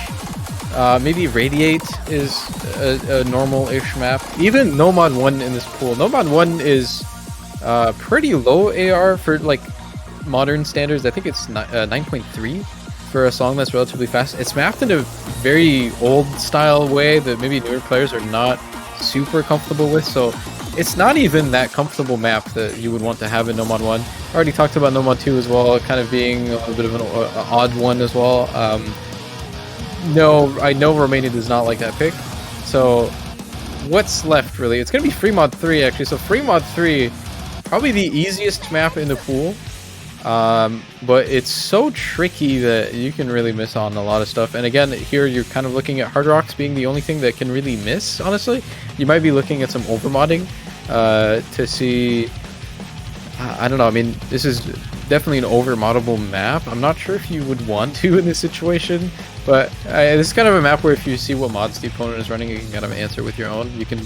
Maybe Radiate is a normal-ish map. Even Nomad 1 in this pool. Nomad 1 is pretty low AR for like modern standards. I think it's 9.3 for a song that's relatively fast. It's mapped in a very old style way that maybe newer players are not super comfortable with, so it's not even that comfortable map that you would want to have in Nomad 1. I already talked about Nomad 2 as well, kind of being a little bit of an odd one as well. No, I know Romania does not like that pick. So what's left really? It's going to be Free Mod 3 actually. So Free Mod 3, probably the easiest map in the pool. But it's so tricky that you can really miss on a lot of stuff. And again, here you're kind of looking at Hard Rocks being the only thing that can really miss, honestly. You might be looking at some overmodding to see... I don't know, I mean, this is definitely an overmoddable map. I'm not sure if you would want to in this situation, but this is kind of a map where if you see what mods the opponent is running, you can kind of answer with your own. You can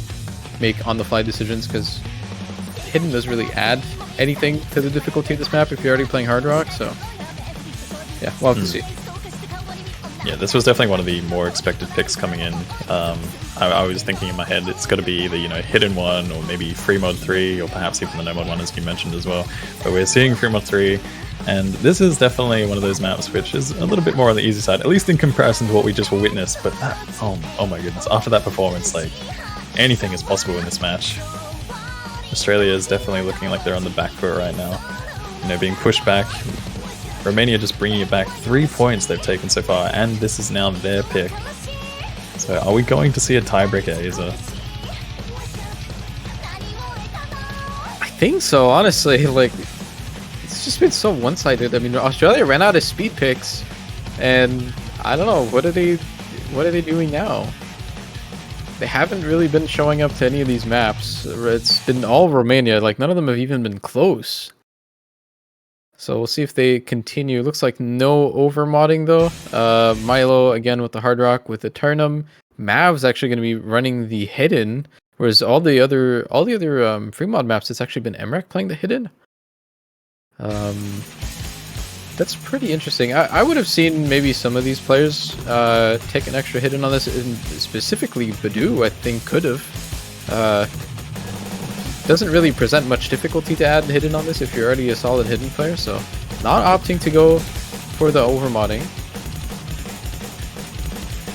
make on-the-fly decisions, because Hidden doesn't really add anything to the difficulty of this map if you're already playing Hard Rock, so yeah, we'll have to see. Yeah, this was definitely one of the more expected picks coming in. I was thinking in my head it's got to be either, you know, Hidden 1 or maybe Free Mod 3 or perhaps even the Nomad 1 as you mentioned as well. But we're seeing Free Mod 3, and this is definitely one of those maps which is a little bit more on the easy side, at least in comparison to what we just witnessed. But oh my goodness, after that performance, like, anything is possible in this match. Australia is definitely looking like they're on the back foot right now. You know, being pushed back. Romania just bringing it back. 3 points they've taken so far, and this is now their pick. So are we going to see a tiebreaker, Aza? I think so, honestly. Like, it's just been so one-sided. I mean, Australia ran out of speed picks, and I don't know, what are they doing now? They haven't really been showing up to any of these maps. It's been all Romania. Like, none of them have even been close. So we'll see if they continue. Looks like no overmodding though. Milo again with the Hard Rock with the Turnum. Mav's actually going to be running the Hidden, whereas all the other free mod maps, it's actually been Emrek playing the Hidden. That's pretty interesting. I would have seen maybe some of these players take an extra Hidden on this, and specifically Badu, I think could have. Doesn't really present much difficulty to add Hidden on this if you're already a solid Hidden player, so not opting to go for the overmodding.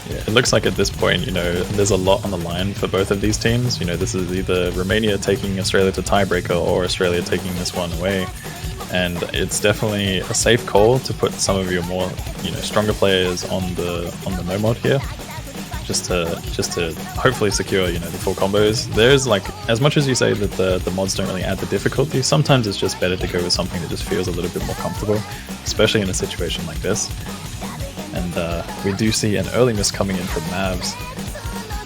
Yeah, it looks like at this point, you know, there's a lot on the line for both of these teams. You know, this is either Romania taking Australia to tiebreaker or Australia taking this one away. And it's definitely a safe call to put some of your more, you know, stronger players on the no mod here. Just to hopefully secure, you know, the full combos. There's like, as much as you say that the mods don't really add the difficulty, sometimes it's just better to go with something that just feels a little bit more comfortable, especially in a situation like this. And we do see an early miss coming in from Mavs.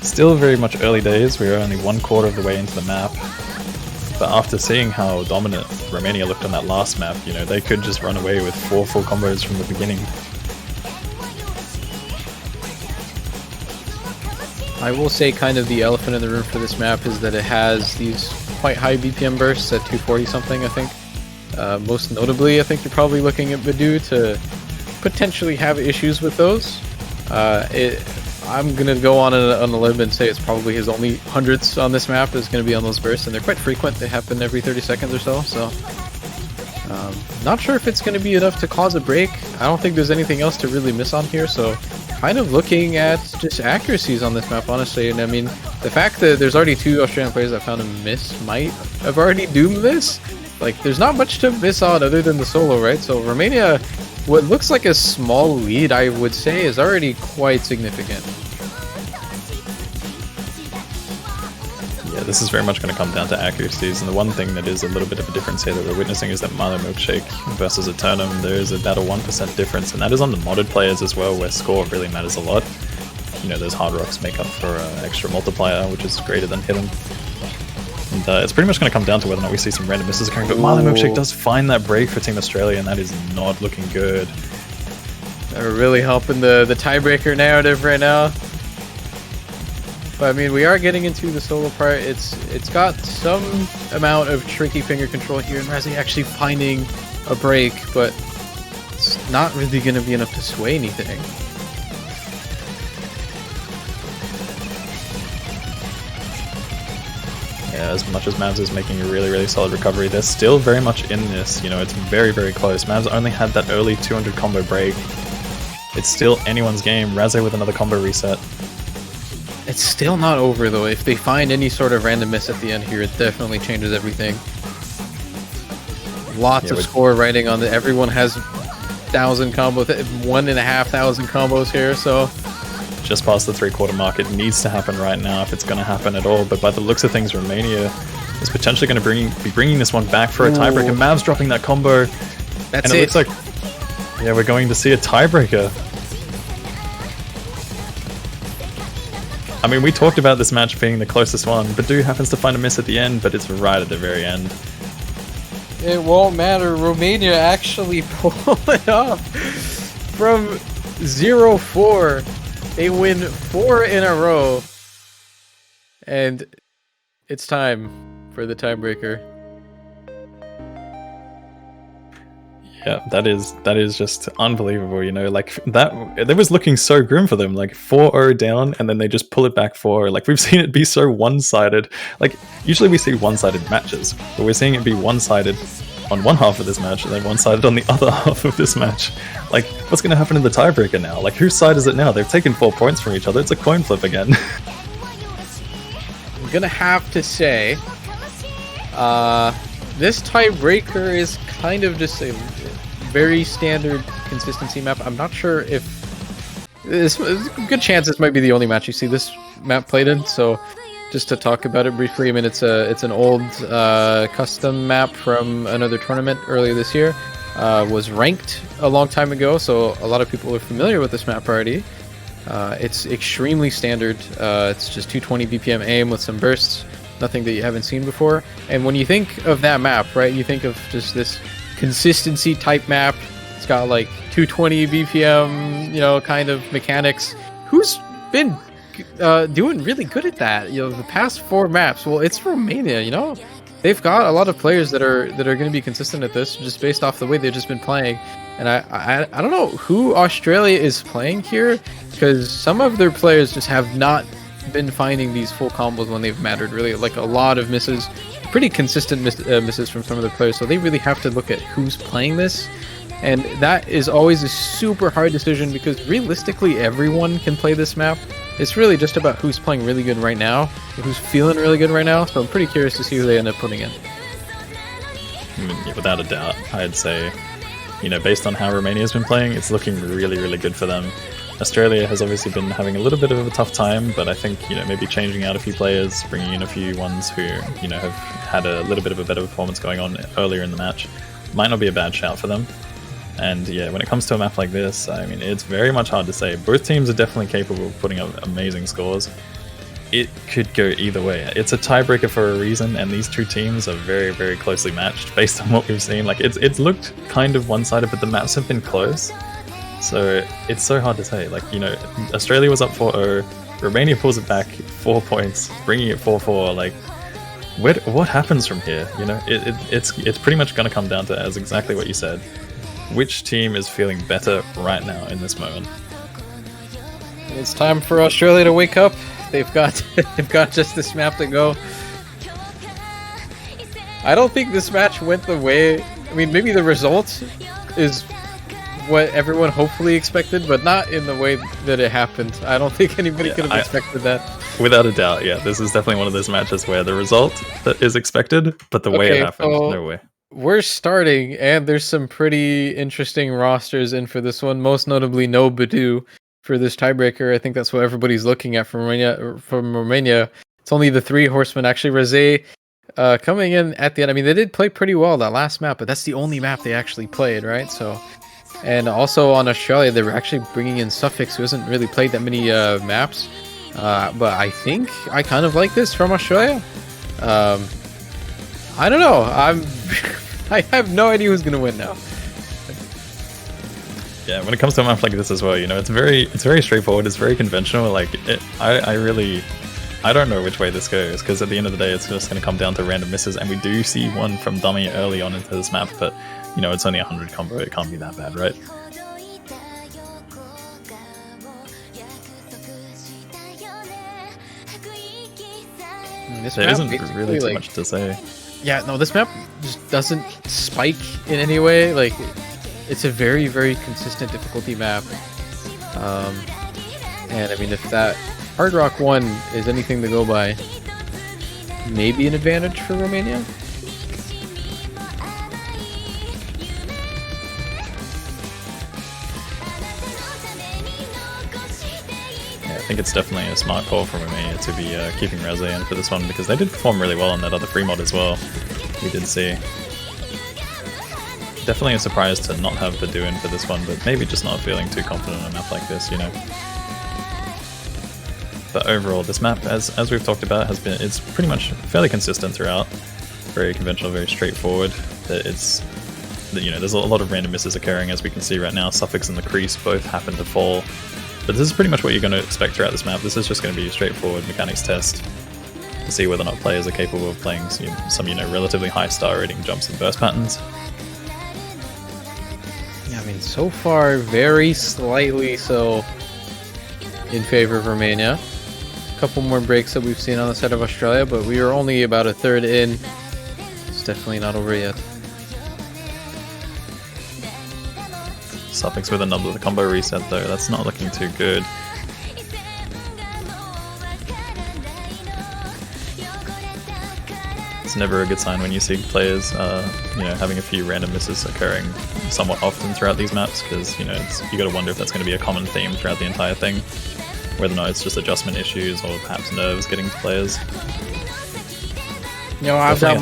Still very much early days, we're only 1/4 of the way into the map. But after seeing how dominant Romania looked on that last map, you know, they could just run away with 4 full combos from the beginning. I will say kind of the elephant in the room for this map is that it has these quite high BPM bursts at 240 something, I think. Most notably, I think you're probably looking at Badu to potentially have issues with those. I'm going to go on a limb and say it's probably his only hundreds on this map is going to be on those bursts, and they're quite frequent. They happen every 30 seconds or so. Not sure if it's going to be enough to cause a break. I don't think there's anything else to really miss on here, so kind of looking at just accuracies on this map, honestly. And I mean, the fact that there's already 2 Australian players that found a miss might have already doomed this. Like, there's not much to miss on other than the solo, right? So Romania, what looks like a small lead, I would say, is already quite significant. Yeah, this is very much going to come down to accuracies, and the one thing that is a little bit of a difference here that we're witnessing is that Milo Milkshake versus Eternum, there is about a 1% difference, and that is on the modded players as well, where score really matters a lot. You know, those Hard Rocks make up for an extra multiplier, which is greater than Hidden. And it's pretty much going to come down to whether or not we see some random misses occurring, but Milo Milkshake does find that break for Team Australia, and that is not looking good. They're really helping the tiebreaker narrative right now. But I mean, we are getting into the solo part. It's got some amount of tricky finger control here, and Razzie actually finding a break, but it's not really going to be enough to sway anything. Yeah, as much as Mavs is making a really solid recovery, they're still very much in this. You know, it's very close. Mavs only had that early 200 combo break. It's still anyone's game. Raze with another combo reset. It's still not over though. If they find any sort of random miss at the end here, it definitely changes everything. Lots of score writing on it. Everyone has 1,000 combos, 1,500 combos here, so just past the 3/4 mark. It needs to happen right now if it's going to happen at all. But by the looks of things, Romania is potentially going to be bringing this one back for a tiebreaker. Mavs dropping that combo. That's and it looks like, yeah, we're going to see a tiebreaker. I mean, we talked about this match being the closest one. Badu happens to find a miss at the end, but it's right at the very end. It won't matter. Romania actually pull it off from 0-4. They win 4 in a row, and it's time for the tiebreaker. Yeah, that is just unbelievable. You know, like that was looking so grim for them. Like 4-0 down, and then they just pull it back 4. Like we've seen it be so one-sided. Like usually we see one-sided matches, but we're seeing it be one-sided on one half of this match and then one-sided on the other half of this match. Like, what's going to happen in the tiebreaker now? Like, whose side is it now? They've taken 4 points from each other. It's a coin flip again. I'm gonna have to say, this tiebreaker is kind of just a very standard consistency map. I'm not sure if there's a good chance this might be the only match you see this map played in. So, just to talk about it briefly, I mean it's an old custom map from another tournament earlier this year. Was ranked a long time ago, so a lot of people are familiar with this map already. It's extremely standard. It's just 220 BPM aim with some bursts, nothing that you haven't seen before. And when you think of that map, right, you think of just this consistency type map. It's got like 220 BPM, you know, kind of mechanics. Who's been doing really good at that? You know, the past 4 maps. Well, it's Romania. You know, they've got a lot of players that are going to be consistent at this, just based off the way they've just been playing. And I don't know who Australia is playing here, because some of their players just have not been finding these full combos when they've mattered. Really, like a lot of misses, pretty consistent misses from some of their players. So they really have to look at who's playing this. And that is always a super hard decision, because realistically everyone can play this map. It's really just about who's playing really good right now, or who's feeling really good right now. So I'm pretty curious to see who they end up putting in. I mean, without a doubt, I'd say, you know, based on how Romania's been playing, it's looking really good for them. Australia has obviously been having a little bit of a tough time, but I think, you know, maybe changing out a few players, bringing in a few ones who, you know, have had a little bit of a better performance going on earlier in the match might not be a bad shout for them. And yeah, when it comes to a map like this, I mean, it's very much hard to say. Both teams are definitely capable of putting up amazing scores. It could go either way. It's a tiebreaker for a reason, and these two teams are very closely matched based on what we've seen. Like, it's looked kind of one-sided, but the maps have been close. So it's so hard to say. Like, you know, Australia was up 4-0, Romania pulls it back 4 points, bringing it 4-4. Like, what happens from here? You know, it's pretty much going to come down to, as exactly what you said, which team is feeling better right now in this moment. It's time for Australia to wake up. They've got just this map to go. I don't think this match went the way. I mean, maybe the result is what everyone hopefully expected, but not in the way that it happened. I don't think anybody could have expected that. Without a doubt, yeah. This is definitely one of those matches where the result that is expected, but the way it happened, no way. We're starting, and there's some pretty interesting rosters in for this one, most notably no Badu for this tiebreaker. I think that's what everybody's looking at from Romania. It's only the 3 horsemen. Actually, Raze coming in at the end. I mean, they did play pretty well that last map, but that's the only map they actually played, right? So, and also on Australia, they were actually bringing in Suffix, who hasn't really played that many maps. But I think I kind of like this from Australia. I don't know. I have no idea who's gonna win now. Yeah, when it comes to a map like this as well, you know, it's very straightforward. It's very conventional. Like, I don't know which way this goes, because at the end of the day, it's just going to come down to random misses. And we do see one from Dummy early on into this map, but you know, it's only 100 combo. It can't be that bad, right? This There map isn't basically, really too like, much to say. yeah, no, this map just doesn't spike in any way. Like, it's a very, very consistent difficulty map. And I mean, if that Hard Rock 1 is anything to go by, maybe an advantage for Romania? I think it's definitely a smart call from Romania to be keeping Reze in for this one, because they did perform really well on that other free mod as well. We did see. Definitely a surprise to not have the do in for this one, but maybe just not feeling too confident on a map like this, you know. But overall, this map, as we've talked about, it's pretty much fairly consistent throughout. Very conventional, very straightforward. It's, you know, there's a lot of random misses occurring, as we can see right now. Suffix and the crease both happen to fall. But this is pretty much what you're going to expect throughout this map. This is just going to be a straightforward mechanics test to see whether or not players are capable of playing some, you know, relatively high star rating jumps and burst patterns. Yeah, I mean, so far, very slightly so in favor of Romania. A couple more breaks that we've seen on the side of Australia, but we are only about a third in. It's definitely not over yet. Suffix with another combo reset though, that's not looking too good. It's never a good sign when you see players, you know, having a few random misses occurring somewhat often throughout these maps, because, you know, you got to wonder if that's going to be a common theme throughout the entire thing, whether or not it's just adjustment issues or perhaps nerves getting to players. You know, I've got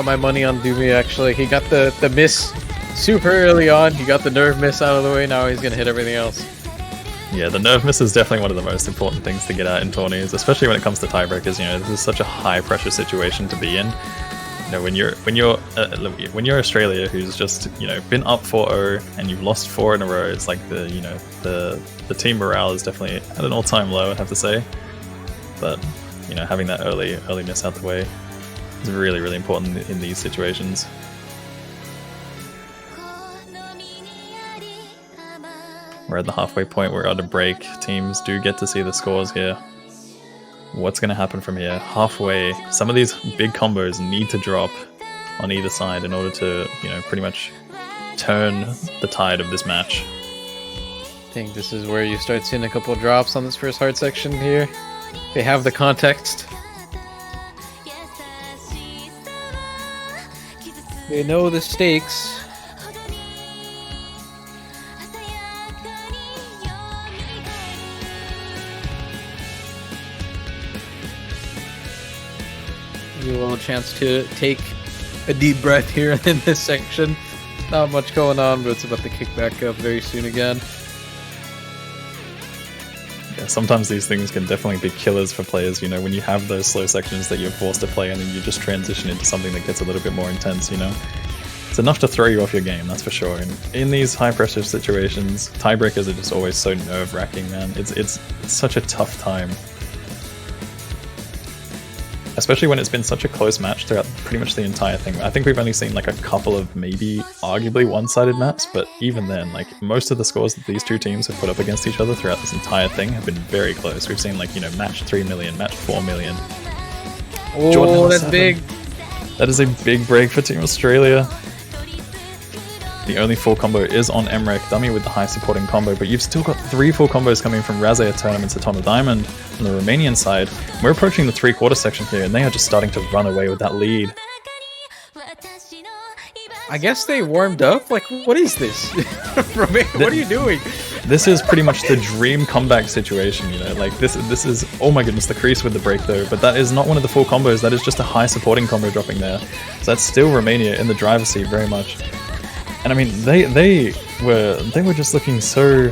my money on Dumi. Actually, he got the miss super early on. He got the nerve miss out of the way. Now he's gonna hit everything else. Yeah, the nerve miss is definitely one of the most important things to get out in tourneys, especially when it comes to tiebreakers. You know, this is such a high pressure situation to be in. You know, when you're Australia, who's just, you know, been up 4-0 and you've lost 4 in a row, it's like the team morale is definitely at an all-time low, I'd have to say. But, you know, having that early miss out the way is really, really important in these situations. We're at the halfway point, we're at a break. Teams do get to see the scores here. What's going to happen from here? Halfway, some of these big combos need to drop on either side in order to, you know, pretty much turn the tide of this match. I think this is where you start seeing a couple of drops on this first hard section here. They have the context. They know the stakes. A little chance to take a deep breath here in this section. Not much going on, but it's about to kick back up very soon again. Yeah, sometimes these things can definitely be killers for players, you know, when you have those slow sections that you're forced to play and then you just transition into something that gets a little bit more intense, you know. It's enough to throw you off your game, that's for sure. And in these high pressure situations, tiebreakers are just always so nerve-wracking, man. It's such a tough time. Especially when it's been such a close match throughout pretty much the entire thing. I think we've only seen like a couple of maybe arguably one-sided maps, but even then, like, most of the scores that these two teams have put up against each other throughout this entire thing have been very close. We've seen, like, you know, match 3 million, match 4 million. Oh, that's big. That is a big break for Team Australia. The only full combo is on Emrek, Dummy with the high supporting combo, but you've still got 3 full combos coming from Razé Tournaments at Atomic Diamond on the Romanian side. We're approaching the 3/4 section here, and they are just starting to run away with that lead. I guess they warmed up? Like, what is this? What are you doing? This is pretty much the dream comeback situation, you know, like this is, oh my goodness, the crease with the break though, but that is not one of the full combos, that is just a high supporting combo dropping there. So that's still Romania in the driver's seat very much. And I mean, they were just looking so,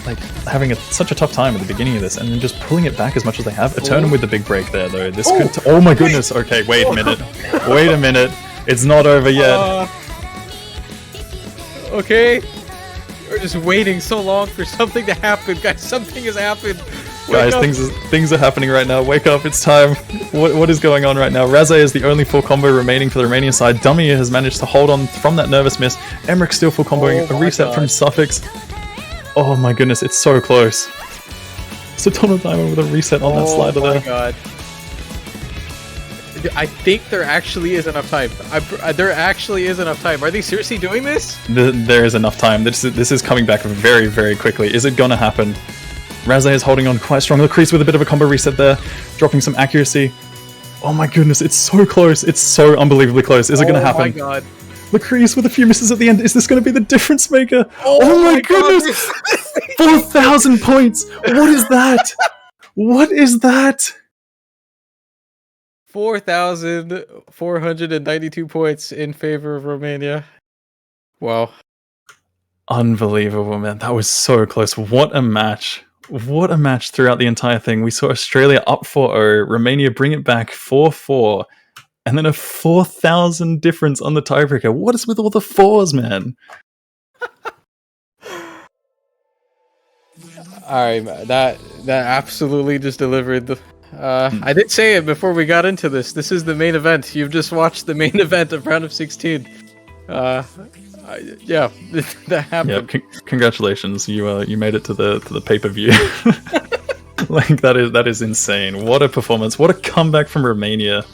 like, having such a tough time at the beginning of this, and then just pulling it back as much as they have. Eternum with the big break there, though. This could. Oh my goodness. Okay, wait a minute. Wait a minute. It's not over yet. Okay. We're just waiting so long for something to happen, guys. Something has happened. Guys, things are happening right now. Wake up, it's time. What is going on right now? Razé is the only full combo remaining for the Romanian side. Dummy has managed to hold on from that nervous miss. Emrek still full comboing. A reset from Suffix. Oh my goodness, it's so close. Satana Diamond with a reset on that slider there. Oh my god. I think there actually is enough time. There actually is enough time. Are they seriously doing this? There is enough time. This is coming back very, very quickly. Is it gonna happen? Razay is holding on quite strong. Lucrece with a bit of a combo reset there, dropping some accuracy. Oh my goodness, it's so close. It's so unbelievably close. Is it gonna happen? Oh my god. Lucrece with a few misses at the end. Is this gonna be the difference maker? Oh my goodness! 4,000 points! What is that? What is that? 4,492 points in favor of Romania. Wow. Unbelievable, man. That was so close. What a match. What a match throughout the entire thing. We saw Australia up 4-0, Romania bring it back 4-4, and then a 4,000 difference on the tiebreaker. What is with all the fours, man? Alright, that absolutely just delivered the... I did say it before we got into this. This is the main event. You've just watched the main event of round of 16. Yeah, that happened. Yeah, congratulations. You made it to the pay-per-view. Like that is insane. What a performance. What a comeback from Romania.